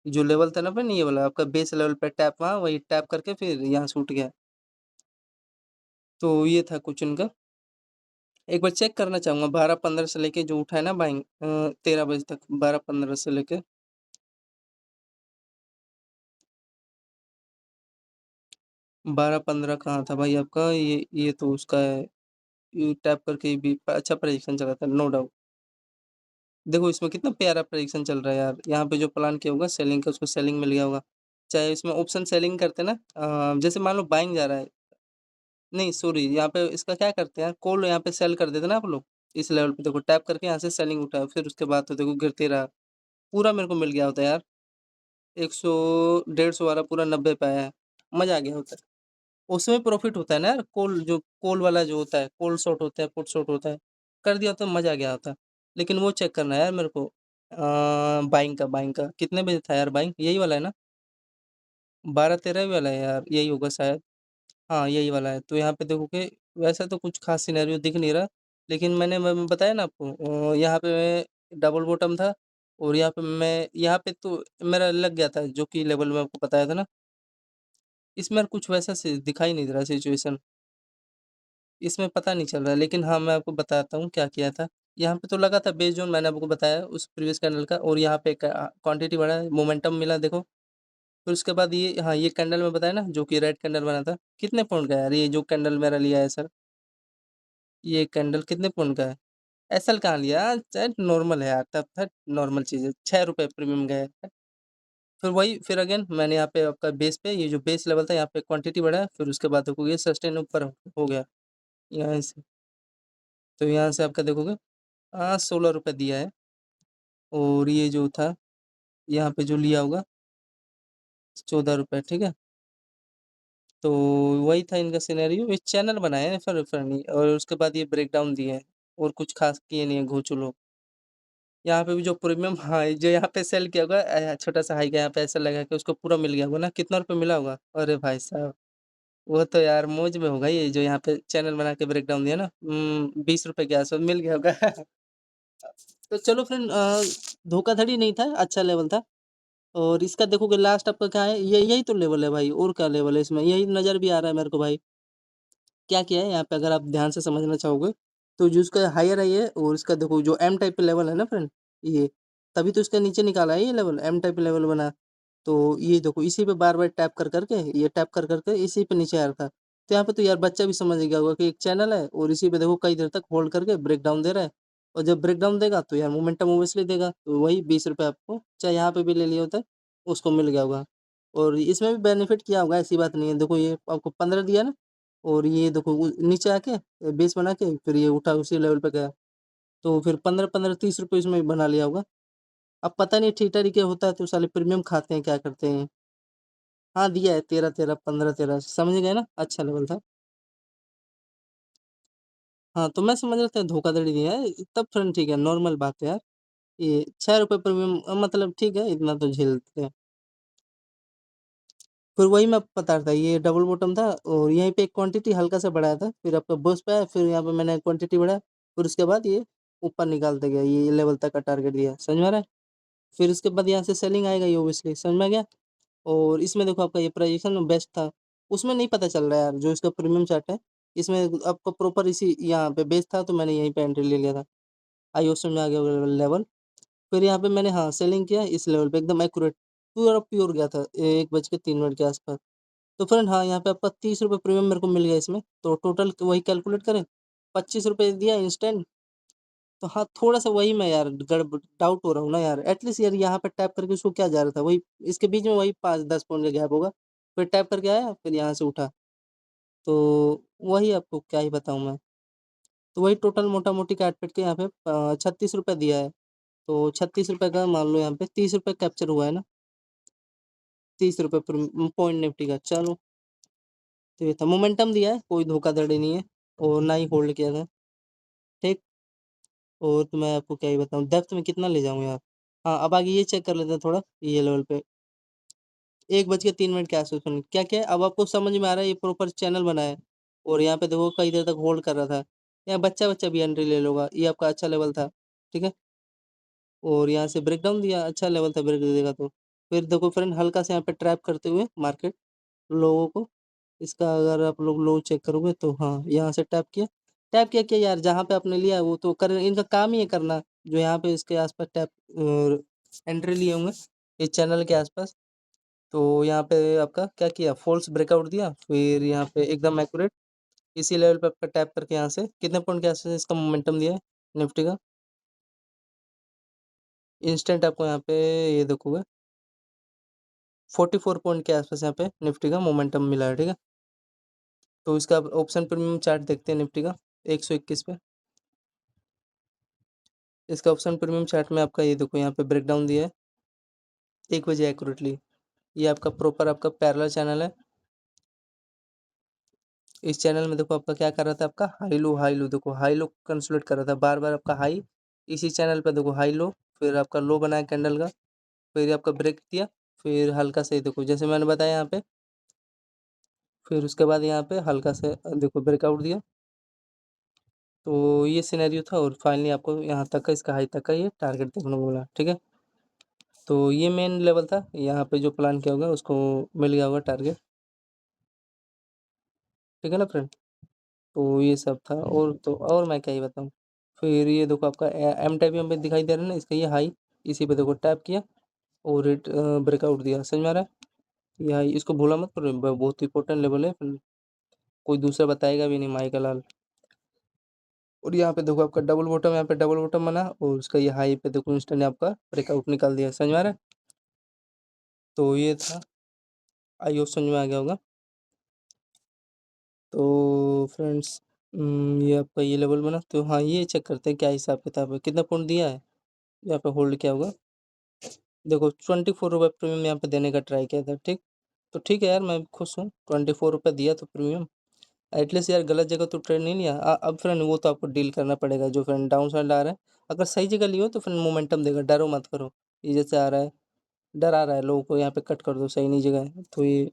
जो लेवल था ना अपन ये वाला आपका बेस लेवल पे टैप वहाँ वही टैप करके फिर यहाँ से उठ गया। तो ये था कुछ इनका। एक बार चेक करना चाहूँगा 12-15 से लेके जो उठा है ना बाइंग 13 बजे तक 12-15 से लेके 12-15 कहाँ था भाई आपका ये तो उसका है। ये टैप करके भी अच्छा प्रेडिक्शन चला था नो डाउट। देखो इसमें कितना प्यारा प्रेडिक्शन चल रहा है यार। यहाँ पे जो प्लान किया होगा सेलिंग का उसको सेलिंग मिल गया होगा। चाहे इसमें ऑप्शन सेलिंग करते ना जैसे मान लो बाइंग जा रहा है। नहीं सॉरी यहाँ पे इसका क्या करते हैं कॉल यहाँ पे सेल कर देते ना आप लोग। इस लेवल पे देखो टैप करके यहाँ से सेलिंग उठाओ फिर उसके बाद तो देखो गिरते रहा। पूरा मेरे को मिल गया होता यार। 100 150 वाला पूरा 90 पे आया है। मजा आ गया होता। उसमें प्रॉफिट होता है ना यार कॉल जो कॉल वाला जो होता है कॉल शॉट होता है पुट शॉट होता है। कर दिया तो मजा आ गया होता। लेकिन वो चेक करना है यार मेरे को बाइंग का कितने बजे था यार बाइंग यही वाला है ना 12-13 वाला है यार यही होगा शायद। हाँ यही वाला है तो यहाँ पे देखोगे वैसा तो कुछ खास सिनेरियो दिख नहीं रहा। लेकिन मैं बताया ना आपको यहाँ पे मैं डबल बॉटम था। और यहाँ पे तो मेरा लग गया था जो कि लेवल में आपको बताया था ना। इसमें यार कुछ वैसा दिखाई नहीं दे रहा सिचुएशन। इसमें पता नहीं चल रहा है लेकिन हाँ, मैं आपको बताता हूँ क्या किया था। यहाँ पे तो लगा था बेस्ड ऑन मैंने आपको बताया उस प्रीवियस कैंडल का और यहाँ पे क्वांटिटी बढ़ा है, मोमेंटम मिला देखो। फिर उसके बाद ये हाँ, ये कैंडल में बताया ना जो कि रेड कैंडल बना था। कितने पॉइंट का है यार ये जो कैंडल मेरा लिया है सर? ये कैंडल कितने पॉइंट का है? एसएल कहाँ लिया? शायद नॉर्मल है यार तब तक नॉर्मल चीज़ है। ₹6 प्रीमियम गया है। फिर अगेन मैंने यहाँ पे आपका बेस पे ये जो बेस लेवल था यहाँ पे क्वांटिटी बढ़ाया फिर उसके बाद देखो ये सस्टेन ऊपर हो गया यहाँ से। तो यहाँ से आपका देखोगे ₹16 दिया है। और ये जो था यहाँ पे जो लिया होगा ₹14 ठीक है। तो वही था इनका सिनेरियो ये चैनल बनाए हैं फर फनी और उसके बाद ये ब्रेकडाउन दिए हैं। और कुछ खास किए नहीं है घोचू लोग। यहाँ पे भी जो प्रीमियम हाँ, जो यहाँ पे सेल किया होगा छोटा-सा हाई का यहाँ पे ऐसा लगा कि उसको पूरा मिल गया होगा ना, कितना रुपए मिला होगा? अरे भाई साहब! वो तो यार मौज में होगा ये जो यहाँ पे चैनल बना के ब्रेकडाउन दिया ना ₹20 के आस-पास मिल गया होगा। तो चलो फ्रेंड धोखाधड़ी नहीं था, अच्छा लेवल था। और इसका देखोगे लास्ट आपका क्या है, ये यही तो लेवल है भाई और क्या लेवल है इसमें? यही नज़र भी आ रहा है मेरे को भाई। क्या किया है यहाँ पे अगर आप ध्यान से समझना चाहोगे, तो जो इसका हायर है ये और इसका देखो जो एम टाइप पे लेवल है ना फ्रेंड, ये तभी तो इसका नीचे निकाला है ये लेवल, एम टाइप लेवल बना। तो ये देखो इसी पे बार-बार टैप कर कर के ये टैप कर कर के इसी पे नीचे आ रहा था। तो यहाँ पे तो यार बच्चा भी समझ गया होगा कि एक चैनल है और इसी पे देखो कई देर तक होल्ड करके ब्रेकडाउन दे रहा है। और जब ब्रेकडाउन देगा तो यार मोमेंटम ऑब्वियसली देगा, तो वही ₹20 आपको चाहे यहाँ पे भी ले लिया होता है, उसको मिल गया होगा। और इसमें भी बेनिफिट किया होगा ऐसी बात नहीं है, देखो ये आपको 15 दिया ना और ये देखो नीचे आके बेस बना के फिर ये उठा उसी लेवल पे गया। तो फिर 15-15 ₹30 इसमें भी बना लिया होगा। अब पता नहीं ठीक तरीके होता है तो साले प्रीमियम खाते हैं क्या करते हैं। हाँ, दिया है 13-13 15-13 समझ गए ना? अच्छा लेवल था। हाँ, तो मैं समझ रहा था धोखाधड़ी दिया है तब फ्रेंड ठीक है नॉर्मल बात है यार। ये ₹6 प्रीमियम मतलब ठीक है इतना तो झेल लेते हैं। फिर वही मैं बता रहा था ये डबल बॉटम था और यहीं पे एक क्वांटिटी हल्का सा बढ़ाया था फिर आपका बूस्ट पे आया फिर यहाँ पे मैंने क्वांटिटी बढ़ाया फिर उसके बाद ये ऊपर निकालते गया ये लेवल तक का टारगेट दिया समझ में आ रहा है। फिर उसके बाद यहाँ से सेलिंग आएगा ये ऑब्वियसली समझ में आ गया। और इसमें देखो आपका ये प्राइजेशन बेस्ट था। उसमें नहीं पता चल रहा है यार जो इसका प्रीमियम चार्ट है। इसमें आपका प्रॉपर इसी यहाँ पे बेस था तो मैंने यहीं पे एंट्री ले लिया था। आईओ समझ में आ गया लेवल। फिर यहाँ पे मैंने हाँ सेलिंग किया इस लेवल पे एकदम एक्यूरेट पूरा प्योर गया था 1:03 के आसपास। तो फ्रेंड हाँ, यहाँ पे आपका ₹30 प्रीमियम मेरे को मिल गया इसमें, तो टोटल वही कैलकुलेट करें, ₹25 दिया इंस्टेंट। तो हाँ, थोड़ा-सा वही मैं यार डाउट हो रहा हूँ ना यार, एटलीस्ट यार यहाँ पे टैप करके उसको क्या जा रहा था, वही इसके बीच में वही 5-10 पॉइंट का गैप होगा। फिर टैप करके आया, फिर यहाँ से उठा, तो वही आपको क्या ही बताऊँ मैं। तो वही टोटल मोटा-मोटी काट-पीट के यहाँ पे ₹36 दिया है, तो ₹36 का मान लो यहाँ पे ₹30 कैप्चर हुआ है ना, ₹30 पॉइंट निफ्टी का, चलो तो ये था। मोमेंटम दिया है, कोई धोखाधड़ी नहीं है और ना ही होल्ड किया था, ठीक? और तो मैं आपको क्या ही बताऊँ, डेप्थ में कितना ले जाऊँ यार? हाँ, अब आगे ये चेक कर लेते हैं थोड़ा, ये लेवल पे 1:03 के आस-पास में क्या क्या है? अब आपको समझ में आ रहा है ये प्रॉपर चैनल बना है और यहाँ पे देखो कई देर तक होल्ड कर रहा था। यहाँ बच्चा-बच्चा भी एंट्री ले लूँगा, ये आपका अच्छा लेवल था। ठीक है? और यहाँ से ब्रेकडाउन दिया, अच्छा लेवल था ब्रेक देगा तो। फिर देखो फ्रेंड हल्का से यहाँ पे ट्रैप करते हुए मार्केट लोगों को, इसका अगर आप लोग लो चेक करोगे तो हाँ, यहाँ से टैप किया क्या यार, जहाँ पे आपने लिया है वो तो कर, इनका काम ही है करना, जो यहाँ पे इसके आसपास टैप एंट्री लिए होंगे इस चैनल के आसपास। तो यहाँ पे आपका क्या किया, फॉल्स ब्रेकआउट दिया, फिर यहाँ पे एकदम एक्यूरेट इसी लेवल पे आपका टैप करके यहाँ से कितने पॉइंट के आसपास इसका मोमेंटम दिया है निफ्टी का, इंस्टेंट आपको यहाँ पे ये देखोगे 44 पॉइंट के आसपास यहाँ पे निफ्टी का मोमेंटम मिला है, ठीक है? तो इसका ऑप्शन प्रीमियम चार्ट देखते हैं निफ्टी का 121 पे। इसका ऑप्शन प्रीमियम चार्ट में आपका ये देखो यहाँ पे ब्रेकडाउन दिया है 1 बजे एक्यूरेटली। ये आपका प्रॉपर आपका पैरेलल चैनल है। इस चैनल में देखो आपका क्या कर रहा था, आपका हाई लो देखो, हाई लो कंसोलिडेट कर रहा था बार बार, आपका हाई इसी चैनल पे देखो हाई लो, फिर आपका लो बनाया कैंडल का, फिर आपका ब्रेक दिया, फिर हल्का से देखो जैसे मैंने बताया यहाँ पे, फिर उसके बाद यहाँ पे हल्का से देखो ब्रेकआउट दिया। तो ये सिनेरियो था और फाइनली आपको यहाँ तक का इसका हाई तक का ये टारगेट देखने को मिला, ठीक है? तो ये मेन लेवल था, यहाँ पे जो प्लान किया होगा उसको मिल गया होगा टारगेट, ठीक है ना फ्रेंड? तो ये सब था, और तो और मैं क्या ही बताऊँ। फिर ये देखो आपका एम टाइप यहाँ पे दिखाई दे रहा है ना, इसका ये हाई, इसी पे देखो टैप किया और रेट ब्रेकआउट दिया, समझ में आ रहा है? ये हाई इसको भूला मत करो, बहुत इंपॉर्टेंट लेवल है, फिर कोई दूसरा बताएगा भी नहीं, माई का लाल। और यहाँ पे देखो आपका डबल बॉटम, यहाँ पे डबल बॉटम बना और उसका ये हाई पे देखो इंस्टेंट आपका ब्रेकआउट निकाल दिया, समझ में आ रहा है? तो ये था, आई होप समझ में आ गया होगा। तो फ्रेंड्स ये आपका ये लेवल बना, तो हाँ ये चेक करते हैं क्या हिसाब किताब है, कितना पॉइंट दिया है यहाँ पे होल्ड किया होगा। देखो 24 रुपये प्रीमियम यहाँ पे देने का ट्राई किया था, ठीक? तो ठीक है यार, मैं खुश हूँ, 24 रुपये दिया तो प्रीमियम एटलीस्ट यार, गलत जगह तो ट्रेड नहीं लिया। अब फ्रेंड वो तो आपको डील करना पड़ेगा, जो फ्रेंड डाउन साइड आ रहा है, अगर सही जगह लियो तो फ्रेंड मोमेंटम देगा, डरो मत करो। ये जैसे आ रहा है, डर आ रहा है लोगों को, यहाँ पे कट कर दो, सही नहीं जगह है, तो ये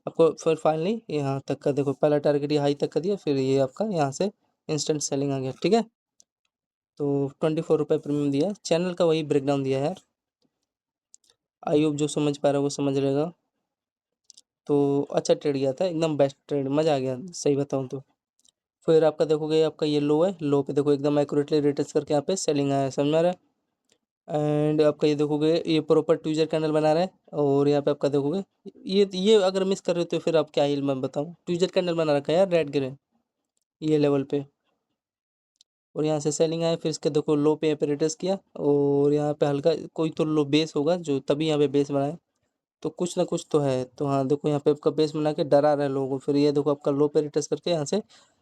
आपको फिर फाइनली यहाँ तक का देखो, पहला टारगेट ये हाई तक का दिया, फिर ये आपका यहाँ से इंस्टेंट सेलिंग आ गया, ठीक है? तो 24 रुपये प्रीमियम दिया, चैनल का वही ब्रेकडाउन दिया है यार, आई होप जो समझ पा रहा है वो समझ रहेगा। तो अच्छा ट्रेड गया था, एकदम बेस्ट ट्रेड, मज़ा आ गया सही बताऊँ तो। फिर आपका देखोगे आपका ये लो है, लो पे देखो एकदम एक्यूरेटली रिटच करके यहाँ पे सेलिंग आया है, समझ में आ रहा है? एंड आपका ये देखोगे ये प्रॉपर ट्यूजर कैंडल बना रहा है, और यहाँ पे आपका देखोगे ये अगर मिस कर रहे हो तो फिर आप क्या ही मैं बताऊँ, ट्यूजर कैंडल बना रखा है यार रेड ग्रे ये लेवल पे, और यहाँ से सेलिंग आया, फिर इसके देखो लो पे यहाँ पे रिटच किया, और यहाँ पे हल्का कोई तो लो बेस होगा जो तभी यहाँ पे बेस बनाया, तो कुछ ना कुछ तो है। तो हाँ देखो यहाँ पे आपका बेस बना के डरा रहा है लोगों को, फिर ये देखो आपका लो पे रिटच करके यहाँ से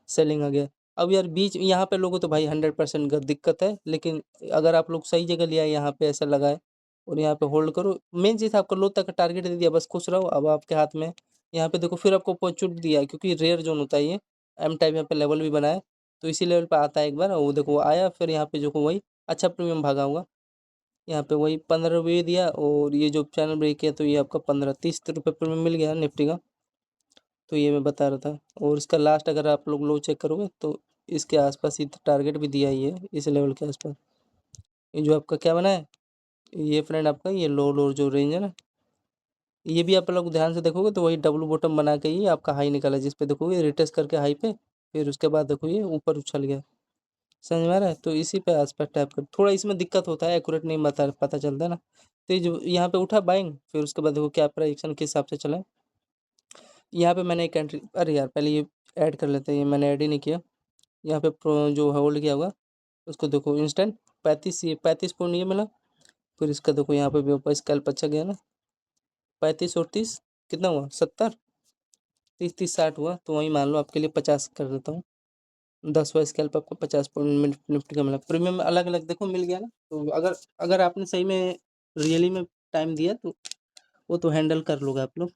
सेलिंग आ गया। अब यार बीच यहाँ पे लोगों तो भाई 100% दिक्कत है, लेकिन अगर आप लोग सही जगह लिया है, यहाँ पे ऐसा लगा है और यहाँ पे होल्ड करो, मेन चीज़ आपको लो तक का टारगेट दे दिया, बस खुश रहो, अब आपके हाथ में। यहाँ पे देखो फिर आपको अपॉर्चुनिटी दिया है, क्योंकि रेयर जोन होता है ये, एम टाइप यहाँ पे लेवल भी बनाया है, तो इसी लेवल पे आता है एक बार, और वो देखो वो आया, फिर यहाँ पे जो वही अच्छा प्रीमियम भागा होगा, यहाँ पे वही 15 रुपये दिया, और ये जो चैनल ब्रेक किया तो ये आपका 15-30 रुपये प्रीमियम मिल गया निफ्टी का। तो ये मैं बता रहा था, और इसका लास्ट अगर आप लोग लो चेक करोगे तो इसके आसपास ही टारगेट भी दिया ही है, इस लेवल के आसपास। ये जो आपका क्या बना है, ये फ्रेंड आपका ये लो लो जो रेंज है ना, ये भी आप लोग ध्यान से देखोगे तो वही डब्लू बॉटम बना के ही आपका हाई निकाला, जिस पे देखोगे रिटेस्ट करके हाई पे, फिर उसके बाद देखो ये ऊपर उछल गया, समझ में आ रहा है? तो इसी पे आसपास टैप कर, थोड़ा इसमें दिक्कत होता है, एक्यूरेट नहीं पता चलता है ना। तो ये जो यहाँ पे उठा बाइंग, फिर उसके बाद देखो क्या प्राइस के हिसाब से चला, यहाँ पे मैंने एक एंट्री, अरे यार पहले ये ऐड कर लेते हैं, ये मैंने ऐड ही नहीं किया। यहाँ पे जो होल्ड किया होगा उसको देखो इंस्टेंट 35 पॉइंट ये मिला, फिर इसका देखो यहाँ पे भी ऊपर स्कैल्प अच्छा गया ना, 35 और 30 कितना हुआ, 70, 30 30 60 हुआ, तो वही मान लो आपके लिए 50 कर देता हूँ, 10वां स्कैल्प आपको 50 पॉइंट निफ्टी का मिला, प्रीमियम अलग अलग देखो मिल गया ना। तो अगर अगर आपने सही में रियली में टाइम दिया तो वो तो हैंडल कर लोगे आप लोग।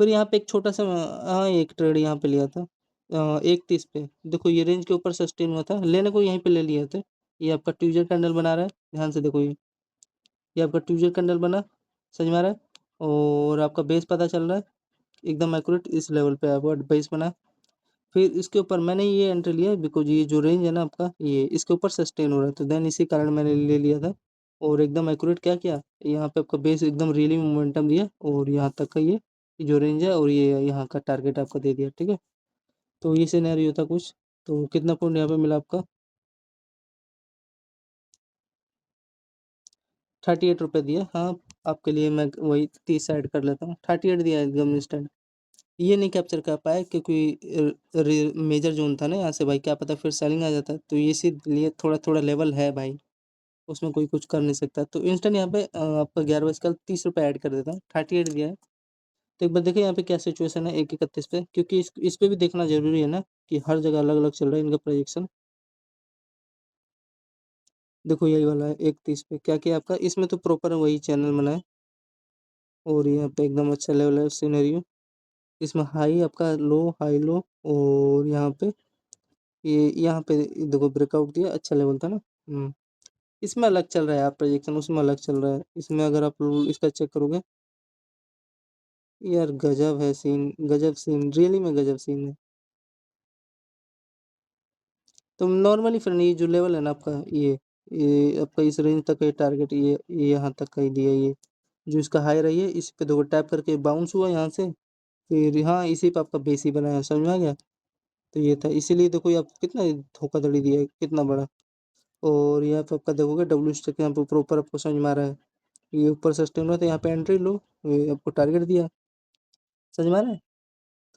फिर यहाँ पे एक छोटा सा, हाँ एक ट्रेड यहाँ पे लिया था 1.30 पे, देखो ये रेंज के ऊपर सस्टेन हुआ था, लेने को यहीं पे ले लिया था। ये आपका ट्यूजर कैंडल बना रहा है, ध्यान से देखो ये आपका ट्यूजर कैंडल बना, समझ में आ रहा है? और आपका बेस पता चल रहा है, एकदम एक्यूरेट इस लेवल पे आपका बेस बना। फिर इसके ऊपर मैंने ये एंट्री लिया बिकॉज़ ये जो रेंज है ना आपका, ये इसके ऊपर सस्टेन हो रहा है, तो देन इसी कारण मैंने ले लिया था। और एकदम एक्यूरेट क्या किया, यहाँ पे आपका बेस एकदम रियली मोमेंटम दिया और यहाँ तक का ये जो रेंज है और ये यहाँ का टारगेट आपका दे दिया, ठीक है। तो ये सिनेरियो था कुछ। तो कितना पॉइंट यहाँ पे मिला आपका? 38 रुपये दिया। हाँ, आपके लिए मैं वही 30 ऐड कर लेता हूँ। 38 दिया एकदम इंस्टेंट। ये नहीं कैप्चर कर पाया क्योंकि मेजर जोन था ना यहाँ से भाई, क्या पता फिर सेलिंग आ जाता, तो ये इसीलिए थोड़ा थोड़ा लेवल है भाई, उसमें कोई कुछ कर नहीं सकता। तो इंस्टेंट यहाँ पे आपका 11 बजकर 30 रुपये ऐड कर देता हूँ। 38 दिया है। तो एक बार देखिए यहाँ पे क्या सिचुएशन है 1:31 पे, क्योंकि इस पे भी देखना जरूरी है ना कि हर जगह अलग अलग चल रहा है इनका प्रोजेक्शन। देखो यही वाला है 1:30 पे क्या किया आपका, इसमें तो प्रॉपर वही चैनल बना है और यहाँ पे एकदम अच्छा लेवल है सीनरियो। इसमें हाई आपका लो, हाई लो, और यहाँ पे ये यहाँ पे देखो ब्रेकआउट दिया, अच्छा लेवल था ना। इसमें अलग चल रहा है आप प्रोजेक्शन, उसमें अलग चल रहा है। इसमें अगर आप इसका चेक करोगे, यार गजब है सीन, गजब सीन, रियली में गजब सीन है। तो नॉर्मली फ्रेंड ये जो लेवल है ना आपका, ये आपका इस रेंज तक का टारगेट, ये यहाँ तक का ही दिया, ये जो इसका हाई रही है इस पे देखो टैप करके बाउंस हुआ यहाँ से, फिर यहाँ इसी पे आपका बेस ही बनाया, समझ में आ गया। तो ये था, इसीलिए देखो ये आपको कितना धोखाधड़ी दिया है, कितना बड़ा। और यहाँ पे आपका देखोगे डब्ल्यू स्टेक यहाँ पे प्रॉपर आपको समझ में आ रहा है, ये ऊपर सस्टेन हुआ तो यहाँ पे एंट्री लो, ये आपको टारगेट दिया, समझ में आ रहा है।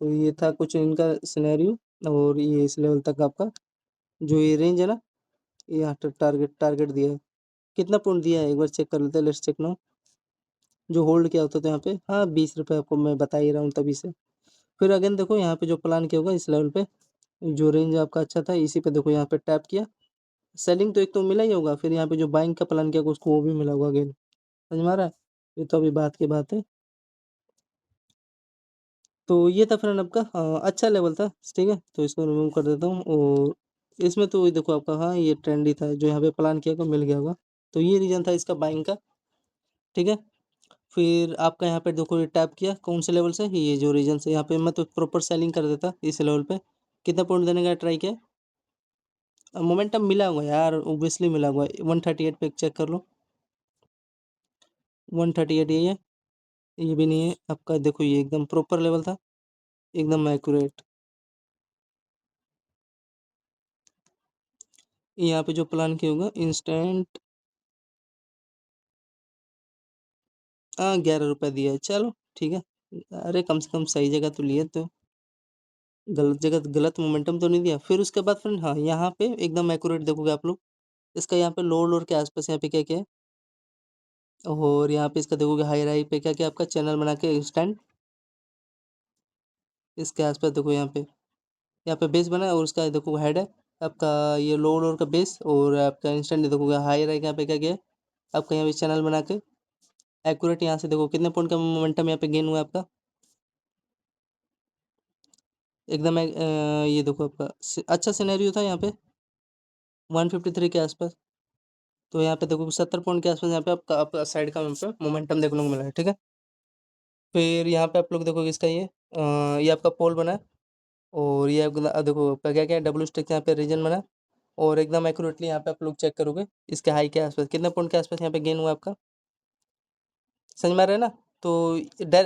तो ये था कुछ इनका सिनेरियो। और ये इस लेवल तक आपका जो ये रेंज है ना, ये यहाँ टारगेट टारगेट दिया है। कितना पॉइंट दिया है एक बार चेक कर लेते हैं, लेट्स चेक नाउ। जो होल्ड किया होता था यहाँ पे, हाँ 20 रुपये आपको मैं बता ही रहा हूँ तभी से। फिर अगेन देखो यहाँ पे जो प्लान किया होगा इस लेवल पे, जो रेंज आपका अच्छा था इसी पे देखो यहाँ पे टैप किया, सेलिंग तो एक तो मिला ही होगा, फिर यहाँ पे जो बाइंग का प्लान किया होगा उसको वो भी मिला होगा अगेन, समझ में आ रहा है। ये तो अभी बात की बात है। तो ये था फ्रेंड आपका अच्छा लेवल था, ठीक है। तो इसको रिमूव कर देता हूँ। और इसमें तो ये देखो आपका, हाँ ये ट्रेंडी था जो यहाँ पे प्लान किया होगा मिल गया होगा। तो ये रीजन था इसका बाइंग का, ठीक है। फिर आपका यहाँ पे देखो ये टैप किया कौन से लेवल से, ये जो रीजन से, यहाँ पे मैं तो प्रॉपर सेलिंग कर देता इस लेवल पे। कितना पॉइंट देने का ट्राई किया, मोमेंटम मिला हुआ है यार, ओब्वियसली मिला हुआ है। 138 पे चेक कर लो, 138 यही है, ये भी नहीं है आपका। देखो ये एकदम प्रॉपर लेवल था, एकदम एक्यूरेट। यहाँ पे जो प्लान किया होगा इंस्टेंट, हाँ 11 रुपये दिया है, चलो ठीक है। अरे कम से कम सही जगह तो लिए, तो गलत जगह गलत मोमेंटम तो नहीं दिया। फिर उसके बाद फ्रेंड हाँ यहाँ पे एकदम एक्यूरेट देखोगे आप लोग, इसका यहाँ पे लोअर लोअर के आसपास यहाँ पे क्या क्या है, और यहाँ पे इसका देखोगे हाई राई पे क्या क्या आपका चैनल बना के स्टैंड, इसके आसपास देखो यहाँ पे बेस बना है और उसका देखो हेड है आपका, ये लोअर लोअर का बेस, और आपका इंस्टेंट देखोगे हाई राई यहाँ पे क्या क्या है आपका, यहाँ पे चैनल बना के एक्यूरेट। यहाँ से देखो कितने पॉइंट का मोमेंटम यहाँ पे गेन हुआ है आपका, एकदम ये देखो आपका अच्छा सिनेरियो था यहाँ पे 153 के आसपास। तो यहाँ पे देखो 70 पॉइंट के आसपास यहाँ पे आपका साइड का यहाँ पे मोमेंटम देखने को मिला है, ठीक है। फिर यहाँ पे आप लोग देखोगे इसका ये आपका पोल बना है, और ये देखो आपका क्या क्या है, डब्ल्यू स्टिक यहाँ पे रीजन बना है, और एकदम एक्यूरेटली यहाँ पे आप लोग चेक करोगे इसके हाई के आसपास कितने पॉइंट के आसपास यहाँ पे गेन हुआ आपका, समझ में आ रहा है ना। तो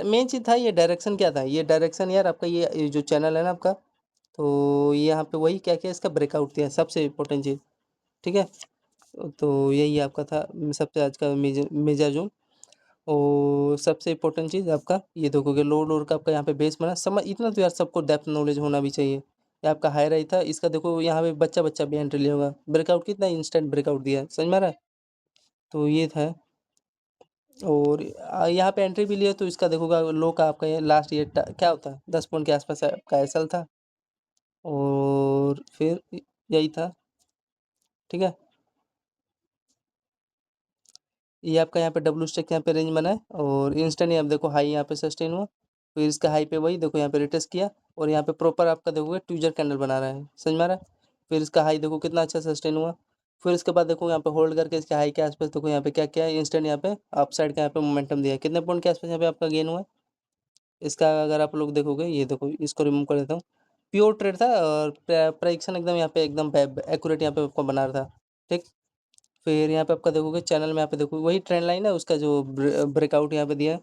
मेन चीज़ था ये डायरेक्शन क्या था, ये डायरेक्शन यार आपका ये जो चैनल है ना आपका, तो ये यहाँ पे वही क्या क्या इसका ब्रेकआउट दिया, सबसे इम्पोर्टेंट चीज़, ठीक है। तो यही आपका था सबसे आज का मेजर मेजर जोन। और सबसे इम्पोर्टेंट चीज़ आपका ये देखोगे लोड लोड का आपका यहाँ पे बेस बना, समझ इतना तो यार सबको डेप्थ नॉलेज होना भी चाहिए। ये आपका हाई रही था, इसका देखो यहाँ पे बच्चा बच्चा भी एंट्री लिया होगा, ब्रेकआउट कितना इंस्टेंट ब्रेकआउट दिया है, समझ में आ रहा है। तो ये था। और यहाँ पे एंट्री भी लिया तो इसका देखोगा लो का आपका ये लास्ट ये क्या होता है 10 पॉइंट के आसपास का एसएल था, और फिर यही था, ठीक है। ये आपका यहाँ पे डब्ल्यू स्टेक यहाँ पे रेंज बना है, और इंस्टेंट आप देखो हाई यहाँ पे सस्टेन हुआ, फिर इसका हाई पे वही देखो यहाँ पे रिटेस्ट किया, और यहाँ पे प्रॉपर आपका देखोगे ट्यूजर कैंडल बना रहा है, समझ में आ रहा है। फिर इसका हाई देखो कितना अच्छा सस्टेन हुआ, फिर इसके बाद देखो यहाँ पे होल्ड करके इसके हाई के आसपास देखो यहाँ पे क्या क्या है, इंस्टेंट यहाँ पे अप साइड का यहाँ पे मोमेंटम दिया है, कितने पॉइंट के आसपास यहाँ पे आपका गेन हुआ है। इसका अगर आप लोग देखोगे, ये देखो इसको रिमूव कर देता हूँ, प्योर ट्रेड था और प्राइक्शन एकदम यहाँ पे एकदम एक्यूरेट यहाँ पे आपको बना रहा था। ठीक, फिर यहाँ पे आपका देखोगे चैनल में, यहाँ पे देखो वही ट्रेंड लाइन है, उसका जो ब्रेकआउट यहाँ पे दिया है।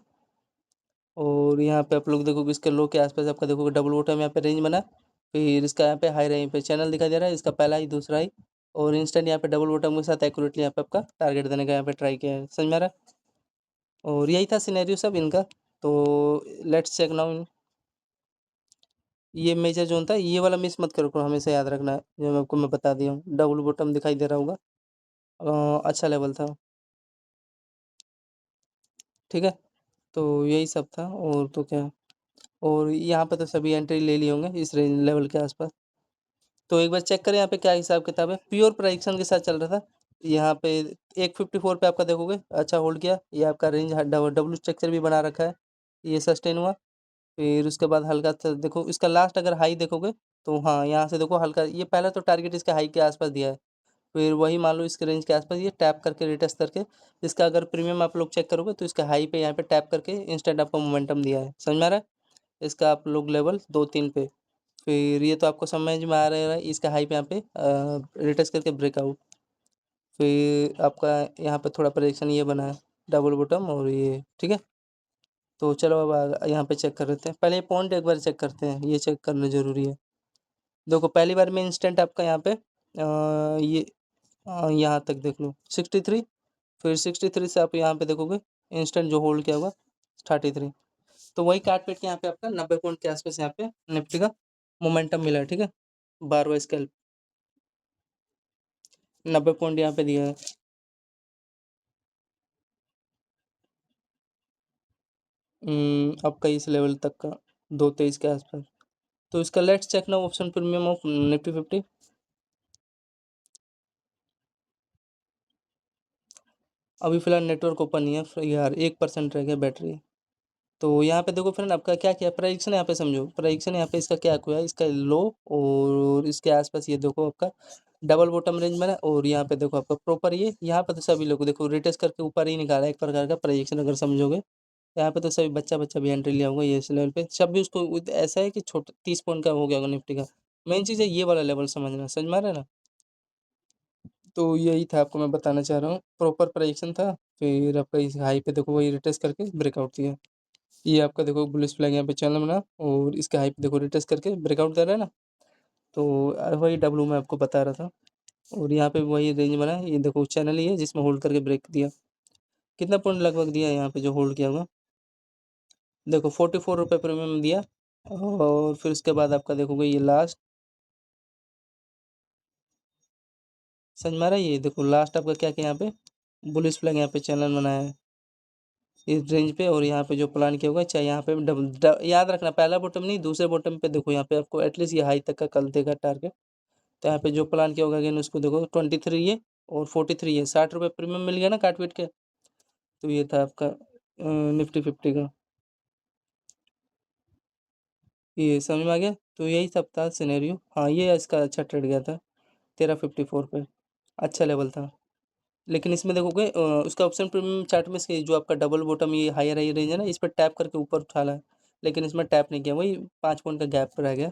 और यहाँ पे आप लोग देखोगे इसके लो के आसपास आपका देखोगे डबल बॉटम यहाँ पे रेंज बना, फिर इसका यहाँ पे हाई रेंज पे चैनल दिखाई दे रहा है, इसका पहला ही दूसरा ही, और इंस्टेंट यहाँ पे डबल बॉटम के साथ एक्यूरेटली यहाँ पे आपका टारगेट देने का यहाँ पे ट्राई किया है, समझ में आ रहा है। और यही था सिनेरियो सब इनका। तो लेट्स चेक नाउ। ये मेजर जोन था, ये वाला मिस मत करो, हमेशा याद रखना है, जो आपको मैं बता दिया हूँ, डबल बॉटम दिखाई दे रहा होगा, अच्छा लेवल था। ठीक है, तो यही सब था, और तो क्या। और यहाँ पे तो सभी एंट्री ले लिए होंगे इस रेंज लेवल के आसपास। तो एक बार चेक करें यहाँ पे क्या हिसाब किताब है। प्योर प्राइक्शन के साथ चल रहा था, यहाँ पे 154 पे आपका देखोगे अच्छा होल्ड किया, ये आपका रेंज डब्लू स्ट्रक्चर भी बना रखा है, ये सस्टेन हुआ। फिर उसके बाद हल्का सा देखो इसका लास्ट अगर हाई देखोगे, तो हाँ यहाँ से देखो हल्का, ये पहला तो टारगेट इसका हाई के आसपास दिया है, फिर वही मान लो इसके रेंज के आसपास ये टैप करके रिटेस्ट करके, इसका अगर प्रीमियम आप लोग चेक करोगे तो इसका हाई पे यहाँ पे टैप करके इंस्टेंट आपको मोमेंटम दिया है, समझ में आ रहा है। इसका आप लोग लेवल 2-3 पे, फिर ये तो आपको समझ में आ रहा है, इसका हाई पे यहाँ पे रिटेस्ट करके ब्रेकआउट, फिर आपका यहाँ पे थोड़ा प्रेडिक्शन ये बना है डबल बॉटम और ये, ठीक है। तो चलो अब यहाँ पे चेक कर लेते हैं, पहले पॉइंट एक बार चेक करते हैं, ये चेक करना जरूरी है। देखो पहली बार में इंस्टेंट आपका यहाँ पे ये यहाँ तक देख लो 63, फिर 63 से आप यहाँ पे देखोगे इंस्टेंट जो होल्ड किया होगा 33, तो वही काट पीट के यहाँ पे आपका 90 पॉइंट के आसपास यहाँ पे निफ्टी का मोमेंटम मिला है, ठीक है। 12वां स्केल 90 पॉइंट यहाँ पे दिया है। आपका इस लेवल तक का 223 के आसपास। तो इसका लेट्स चेक ना ऑप्शन प्रीमियम ऑफ निफ्टी 50। अभी फिलहाल नेटवर्क ओपन नहीं है यार, 1% रह गया बैटरी। तो यहाँ पे देखो फ्रेंड आपका क्या क्या प्राइक्शन यहाँ पे समझो, प्राइक्शन यहाँ पे इसका क्या हुआ है, इसका लो और इसके आसपास ये देखो आपका डबल बॉटम रेंज में ना, और यहाँ पे देखो आपका प्रॉपर ये यहाँ पे तो सभी लोग देखो रिटेस्ट करके ऊपर ही निकाला है, एक प्रकार का प्राइक्शन अगर समझोगे। यहाँ पे तो सभी बच्चा बच्चा भी एंट्री लिया होगा ये इस लेवल पे, सब भी उसको ऐसा है कि छोटा 30 पॉइंट का हो गया होगा निफ्टी का। मेन चीज़ है ये वाला लेवल समझना, समझ में आ रहा है ना। तो यही था आपको मैं बताना चाह रहा हूँ, प्रॉपर प्राइक्शन था, फिर आपका इस हाई पे देखो वही रिटेस्ट करके ब्रेकआउट दिया। ये आपका देखो बुलिश फ्लैग यहाँ पे चैनल बना, और इसका हाई पे देखो रिटेस्ट करके ब्रेकआउट कर रहा है ना। तो वही डब्लू मैं आपको बता रहा था, और यहाँ पे वही रेंज बना है, ये देखो चैनल ही है जिसमें होल्ड करके ब्रेक दिया। कितना पॉइंट लगभग दिया है यहाँ पे जो होल्ड किया होगा, देखो 44 रुपये प्रीमियम दिया। और फिर उसके बाद आपका देखोगे ये लास्ट, समझ में आ रहा है, ये देखो लास्ट आपका क्या क्या यहाँ पे बुलिश फ्लैग यहाँ पे चैनल बनाया है इस रेंज पे, और यहाँ पे जो प्लान किया होगा चाहे यहाँ पे याद रखना पहला बॉटम नहीं दूसरे बॉटम पे देखो, यहाँ पे आपको एटलीस्ट ये हाई तक का कल देगा टारगेट। तो यहाँ पे जो प्लान किया होगा अगेन उसको देखो 23 ये और 43 है, 60 रुपये प्रीमियम मिल गया ना काट पीट के। तो ये था आपका निफ्टी 50 का, ये समझ में आ गया। तो यही सब था सिनेरियो, हाँ ये इसका अच्छा ट्रेड गया था 1354 पे, अच्छा लेवल था। लेकिन इसमें देखोगे उसका ऑप्शन प्रीमियम चार्ट में से जो आपका डबल बॉटम ये हायर हाई रेंज है ना, इस पर टैप करके ऊपर उठाना है, लेकिन इसमें टैप नहीं किया, वही 5 पॉइंट का गैप रह गया।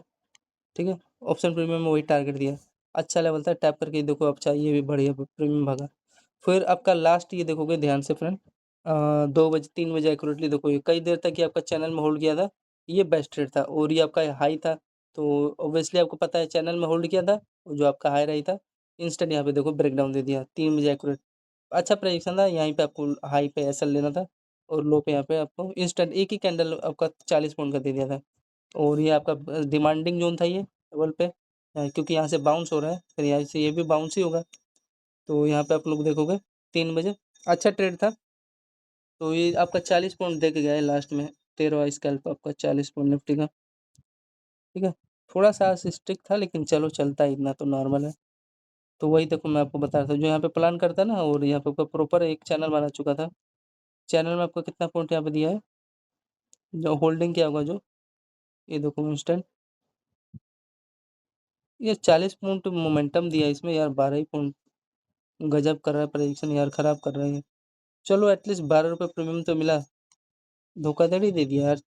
ठीक है, ऑप्शन प्रीमियम में वही टारगेट दिया, अच्छा लेवल था, टैप करके देखो अच्छा ये भी बढ़िया प्रीमियम भागा। फिर आपका लास्ट ये देखोगे ध्यान से फ्रेंड, 2 बजे 3 बजे एक्यूरेटली देखो, ये कई देर तक ये आपका चैनल में होल्ड किया था, ये बेस्ट ट्रेड था और ये आपका हाई था। तो ऑब्वियसली आपको पता है चैनल में होल्ड किया था, और जो आपका हाई रही था इंस्टेंट यहाँ पे देखो ब्रेकडाउन दे दिया 3 बजे एक्यूरेट। अच्छा प्रेडिक्शन था, यहीं पे आपको हाई पे एसएल लेना था, और लो पे यहाँ पे आपको इंस्टेंट एक ही कैंडल आपका 40 पॉइंट का दे दिया था। और ये आपका डिमांडिंग जोन था ये लेवल पे, क्योंकि यहाँ से बाउंस हो रहा है, फिर यहाँ से ये भी बाउंस ही होगा। तो यहाँ पे आप लोग देखोगे 3 बजे अच्छा ट्रेड था। तो ये आपका 40 पॉइंट दे के गया है लास्ट में, 13वां स्कैल्प आपका 40 पॉइंट निफ्टी का। ठीक है, थोड़ा सा स्टिक था लेकिन चलो चलता है, इतना तो नॉर्मल है। तो वही देखो मैं आपको बता रहा था, जो यहाँ पे प्लान करता है ना, और यहाँ पे प्रॉपर एक चैनल बना चुका था, चैनल में आपको कितना पॉइंट यहाँ पे दिया है, जो होल्डिंग किया होगा जो, ये देखो इंस्टेंट ये 40 पॉइंट मोमेंटम दिया है इसमें यार, 12 ही पॉइंट, गजब कर रहा है प्रेडिक्शन यार, खराब कर रहा है। चलो एटलीस्ट 12 रुपये प्रीमियम तो मिला, धोखाधड़ी दे दिया यार,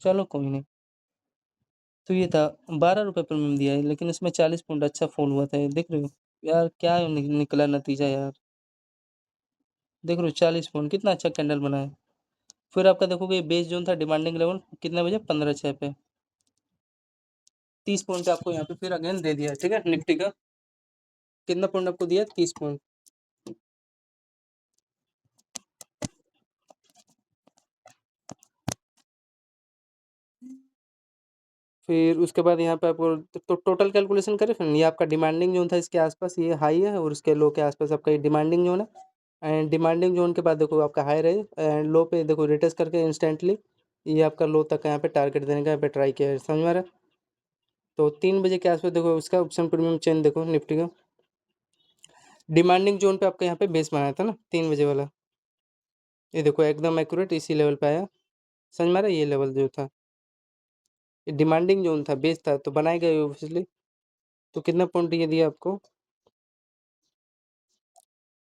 चलो कोई नहीं। तो ये था ₹12 प्रीमियम दिया है, लेकिन इसमें 40 पॉइंट अच्छा फ़ोन हुआ था ये, देख रहे हो? यार क्या निकला नतीजा यार, देख रहे हो 40 पॉइंट कितना अच्छा कैंडल बना है। फिर आपका देखोगे बेस जोन था डिमांडिंग लेवल कितने बजे 15/6 पे 30 पॉइंट आपको यहाँ पे फिर अगेन दे दिया है, ठीक है। निफ्टी का कितना पॉइंट आपको दिया 30 पॉइंट। फिर उसके बाद यहाँ पे आपको तो टोटल कैलकुलेशन करें, फिर ये आपका डिमांडिंग जोन था इसके आसपास, ये हाई है और उसके लो के आसपास आपका ये डिमांडिंग जोन है। एंड डिमांडिंग जोन के बाद देखो आपका हाई रहे एंड लो पे देखो रिटेस्ट करके इंस्टेंटली ये आपका लो तक यहाँ पे टारगेट देने का यहाँ पे ट्राई किया है, समझ में आ रहा है। तो 3 बजे के आसपास देखो उसका ऑप्शन प्रीमियम चेन देखो निफ्टी का डिमांडिंग जोन पे आपका यहाँ पे बेस बनाया था ना 3 बजे वाला, ये देखो एकदम एक्यूरेट इसी लेवल पे आया, समझ में आ रहा है। ये लेवल जो था ये डिमांडिंग जोन था, बेस था, तो बनाए गए ऑब्वियसली। तो कितना पॉइंट ये दिया आपको,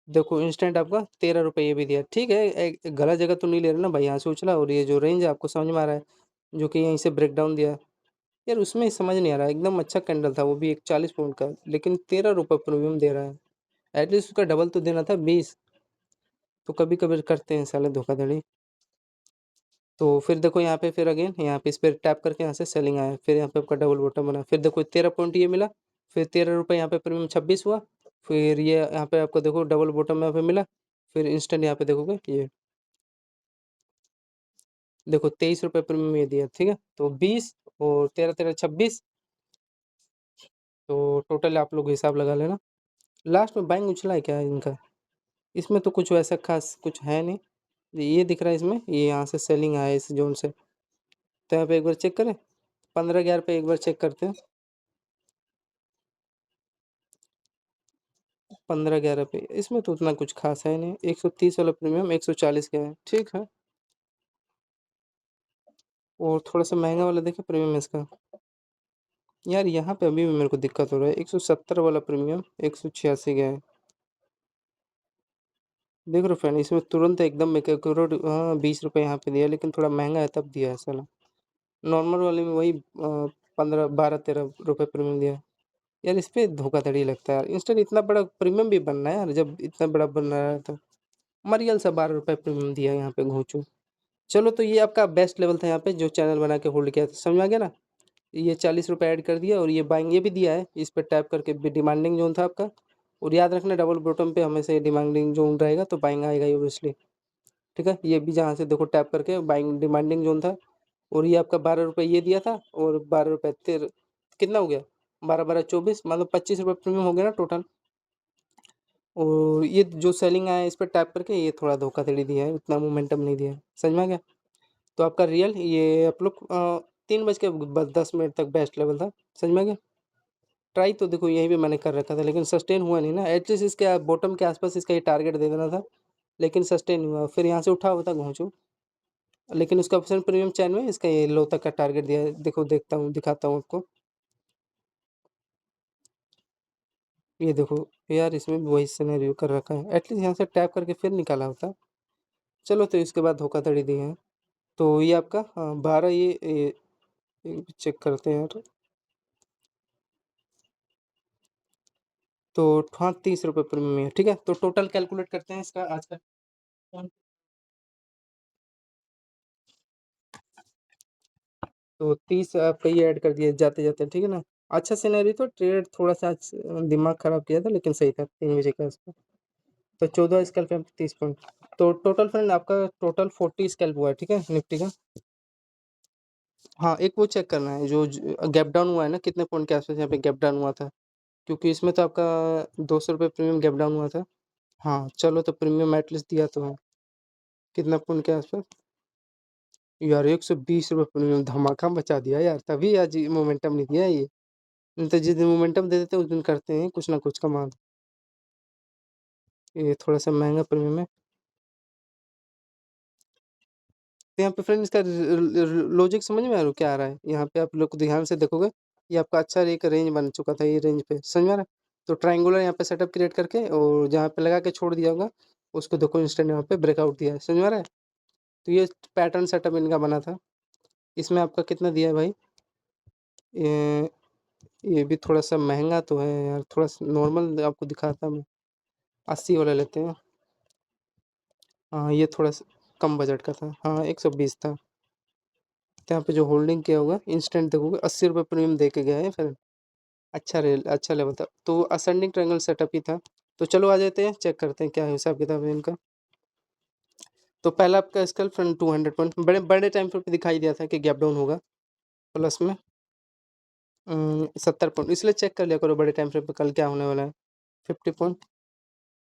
देखो इंस्टेंट आपका ₹13 ये भी दिया, ठीक है। गलत जगह तो नहीं ले रहा ना भाई, यहाँ से उछला और ये जो रेंज है आपको समझ में आ रहा है, जो कि यहीं से ब्रेक डाउन दिया। यार उसमें समझ नहीं आ रहा है, एकदम अच्छा कैंडल था वो भी एक 40 पॉइंट का, लेकिन ₹13 प्रीमियम दे रहा है। एटलीस्ट उसका डबल तो देना था 20। तो कभी कभी करते हैं साले धोखाधड़ी। तो फिर देखो यहाँ पे फिर अगेन यहाँ पे इस पर टैप करके यहाँ से सेलिंग आया, फिर यहाँ पे आपका डबल बॉटम बना, फिर देखो 13 पॉइंट ये मिला, फिर ₹13 यहाँ पे प्रीमियम 26 हुआ, फिर ये यहाँ पे आपको देखो डबल बॉटम यहाँ पे मिला, फिर इंस्टेंट यहाँ पे देखोगे ये देखो ₹23 प्रीमियम ये दिया, ठीक है। तो 20 और 13 13 26, तो टोटल आप लोग हिसाब लगा लेना। लास्ट में बाइंग उछला है क्या इनका, इसमें तो कुछ वैसा खास कुछ है नहीं, ये दिख रहा है इसमें, ये यहाँ से सेलिंग आया है इस जोन से। तो यहाँ पे एक बार चेक करें 15/11 पे एक बार चेक करते हैं, 15/11 पे इसमें तो उतना कुछ खास है नहीं, 130 वाला प्रीमियम 140 का है, ठीक है। और थोड़ा सा महंगा वाला देखें प्रीमियम इसका, यार यहाँ पे अभी भी मेरे को दिक्कत हो रहा है, 170 वाला प्रीमियम 186 का है, देख रहे हो फ्रेंड। इसमें तुरंत एकदम एक एक करोड़, हाँ 20 रुपये यहाँ पे दिया, लेकिन थोड़ा महंगा है तब दिया है साला। नॉर्मल वाले में वही 15 12 13 रुपये प्रीमियम दिया है। यार इस पे धोखाधड़ी लगता है यार, इंस्टेंट इतना बड़ा प्रीमियम भी बनना है यार, जब इतना बड़ा बन रहा है तो मरियल सा 12 रुपये प्रीमियम दिया है यहाँ पे घोंचू। चलो तो ये आपका बेस्ट लेवल था यहाँ पे जो चैनल बना के होल्ड किया था, समझ में आ गया ना। ये 40 रुपये ऐड कर दिया और ये बाइंग ये भी दिया है, इस पर टैप करके भी डिमांडिंग जोन था आपका। और याद रखना डबल बॉटम पे हमेशा ये डिमांडिंग जोन रहेगा तो बाइंग आएगा ही ऑब्वियसली, ठीक है। ये भी जहाँ से देखो टैप करके बाइंग डिमांडिंग जोन था। और ये आपका 12 रुपये ये दिया था और 12 रुपये तेरह, कितना हो गया 12 12 24, मतलब 25 रुपये प्रीमियम हो गया ना टोटल। और ये जो सेलिंग आया है इस पर टैप करके ये थोड़ा धोखाधड़ी दिया है, उतना मोमेंटम नहीं दिया है, समझ में आ गया। तो आपका रियल ये आप लोग 3:10 तक बेस्ट लेवल था, समझ में आ गया। ट्राई तो देखो यहीं पे मैंने कर रखा था, लेकिन सस्टेन हुआ नहीं ना, एटलीस्ट इसके बॉटम के आसपास इसका ये टारगेट दे देना था, लेकिन सस्टेन हुआ, फिर यहाँ से उठा होता घोंचू। लेकिन उसका ऑप्शन प्रीमियम चैन में इसका ये लो तक का टारगेट दिया है, देखो देखता हूँ दिखाता हूँ आपको, ये देखो। यार इसमें भी वही सिनेरियो कर रखा है, एटलीस्ट यहाँ से टैप करके फिर निकाला होता। चलो तो इसके बाद धोखाधड़ी दी है। तो ये आपका 12 ये चेक करते हैं यार। तो हाँ 30 रुपये प्रीमियम है, ठीक है। तो टोटल कैलकुलेट करते हैं इसका आज का। तो 30 आपका ये ऐड कर दिया जाते जाते, ठीक है ना। अच्छा सिनेरियो तो ट्रेड थोड़ा सा आज दिमाग खराब किया था, लेकिन सही था 3 बजे का आसपास। तो 14 स्कैल्प पे 30 पॉइंट। तो टोटल फ्रेंड आपका टोटल 40 स्कैल्प हुआ है, ठीक है निफ्टी का। हाँ एक वो चेक करना है जो गैप डाउन हुआ है ना, कितने पॉइंट के आसपास यहाँ पे गैप डाउन हुआ था, क्योंकि इसमें तो आपका ₹200 प्रीमियम गैप डाउन हुआ था। हाँ चलो तो प्रीमियम एटलीस्ट दिया तो है, कितना पॉइंट के आसपास। यार ₹120 प्रीमियम धमाका मचा दिया यार, तभी आज मोमेंटम नहीं दिया ये, नहीं तो जिस दिन मोमेंटम दे देते हैं उस दिन करते हैं कुछ ना कुछ कमाल। ये थोड़ा सा महंगा प्रीमियम है। तो यहाँ पे फ्रेंड इसका लॉजिक समझ में आ रहा है क्या आ रहा है, यहाँ पे आप लोग ध्यान से देखोगे ये आपका अच्छा एक रेंज बन चुका था, ये रेंज पे समझ में आ रहा है। तो ट्रायंगुलर यहाँ पे सेटअप क्रिएट करके और जहाँ पे लगा के छोड़ दिया होगा उसको देखो इंस्टेंट यहाँ पे ब्रेकआउट दिया है, समझ में आ रहा है। तो ये पैटर्न सेटअप इनका बना था। इसमें आपका कितना दिया है भाई, ये ये भी थोड़ा-सा महँगा तो है यार, थोड़ा-सा नॉर्मल आपको दिखाता मैं, 80 वाला लेते हैं। हाँ, ये थोड़ा-सा कम बजट का था। हाँ, 120 था। तो यहाँ पे जो होल्डिंग किया होगा, इंस्टेंट देखोगे 80 रुपये प्रीमियम दे के गया है फिर। अच्छा लेवल था। तो असेंडिंग ट्रायंगल सेटअप ही था। तो चलो आ जाते हैं, चेक करते हैं क्या हिसाब-किताब है इनका। तो पहला आपका स्केल फ्रंट 200 पॉइंट बड़े बड़े टाइम फ्रेम पे दिखाई दिया था कि गैप डाउन होगा, प्लस में 70 पॉइंट, इसलिए चेक कर लिया करो बड़े टाइम फ्रेम पे कल क्या होने वाला है। 50 पॉइंट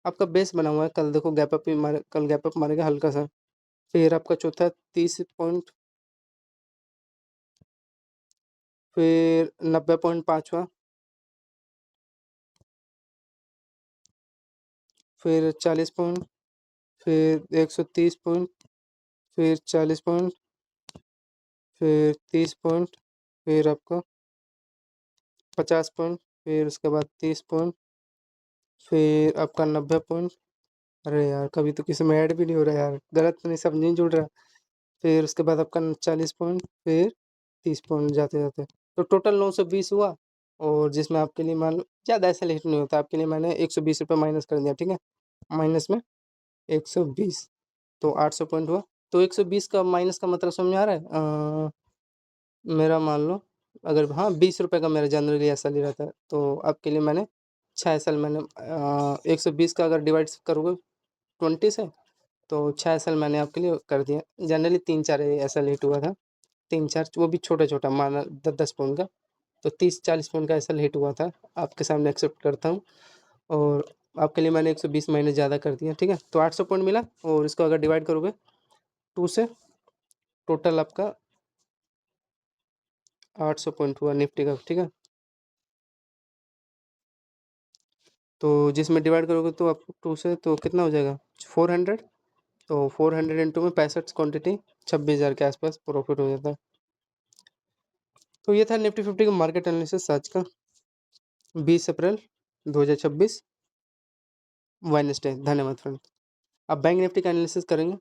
आपका बेस बना हुआ है, कल देखो गैप अप ही मारे, कल गैप अप मारेगा हल्का सा। फिर आपका चौथा 30 पॉइंट, फिर 90 पॉइंट पाँचवा, फिर 40 पॉइंट, फिर 130 पॉइंट, फिर 40 पॉइंट, फिर 30 पॉइंट, फिर आपका 50 पॉइंट, फिर उसके बाद 30 पॉइंट, फिर आपका 90 पॉइंट। अरे यार कभी तो किसी में ऐड भी नहीं हो रहा यार, गलत तो नहीं, सब नहीं जुड़ रहा। फिर उसके बाद आपका 40 पॉइंट, फिर 30 पॉइंट जाते जाते तो टोटल 920 हुआ। और जिसमें आपके लिए मान लो ज़्यादा ऐसा लेट नहीं होता, आपके लिए मैंने 120 रुपये माइनस कर दिया, ठीक है। माइनस में 120, तो 800 पॉइंट हुआ। तो 120 का माइनस का मतलब समझ में आ रहा है। मेरा मान लो, अगर हाँ 20 रुपये का मेरा जनरली ऐसा ले रहता है, तो आपके लिए मैंने 6 साल मैंने 120 का अगर डिवाइड करोगे 20 से, तो 6 साल मैंने आपके लिए कर दिया। जनरली 3-4 ऐसा लेट हुआ था, 3-4 वो भी छोटा छोटा माना 10-10 पॉइंट का। तो 30-40 पॉइंट का ऐसा लेट हुआ था, आपके सामने एक्सेप्ट करता हूँ। और आपके लिए मैंने 120 माइनस ज़्यादा कर दिया, ठीक है। तो 800 पॉइंट मिला, और इसको अगर डिवाइड करोगे 2 से, टोटल आपका 800 पॉइंट हुआ निफ्टी का, ठीक है। तो जिसमें डिवाइड करोगे तो आपको 2 से तो कितना हो जाएगा, 400। तो 400 इंटू में 65 क्वान्टिटी, 26,000 के आसपास प्रॉफिट हो जाता है। तो ये था निफ्टी 50 का मार्केट एनालिसिस आज का, 20 अप्रैल 2026, वेडनेसडे। धन्यवाद फ्रेंड। अब बैंक निफ्टी का एनालिसिस करेंगे।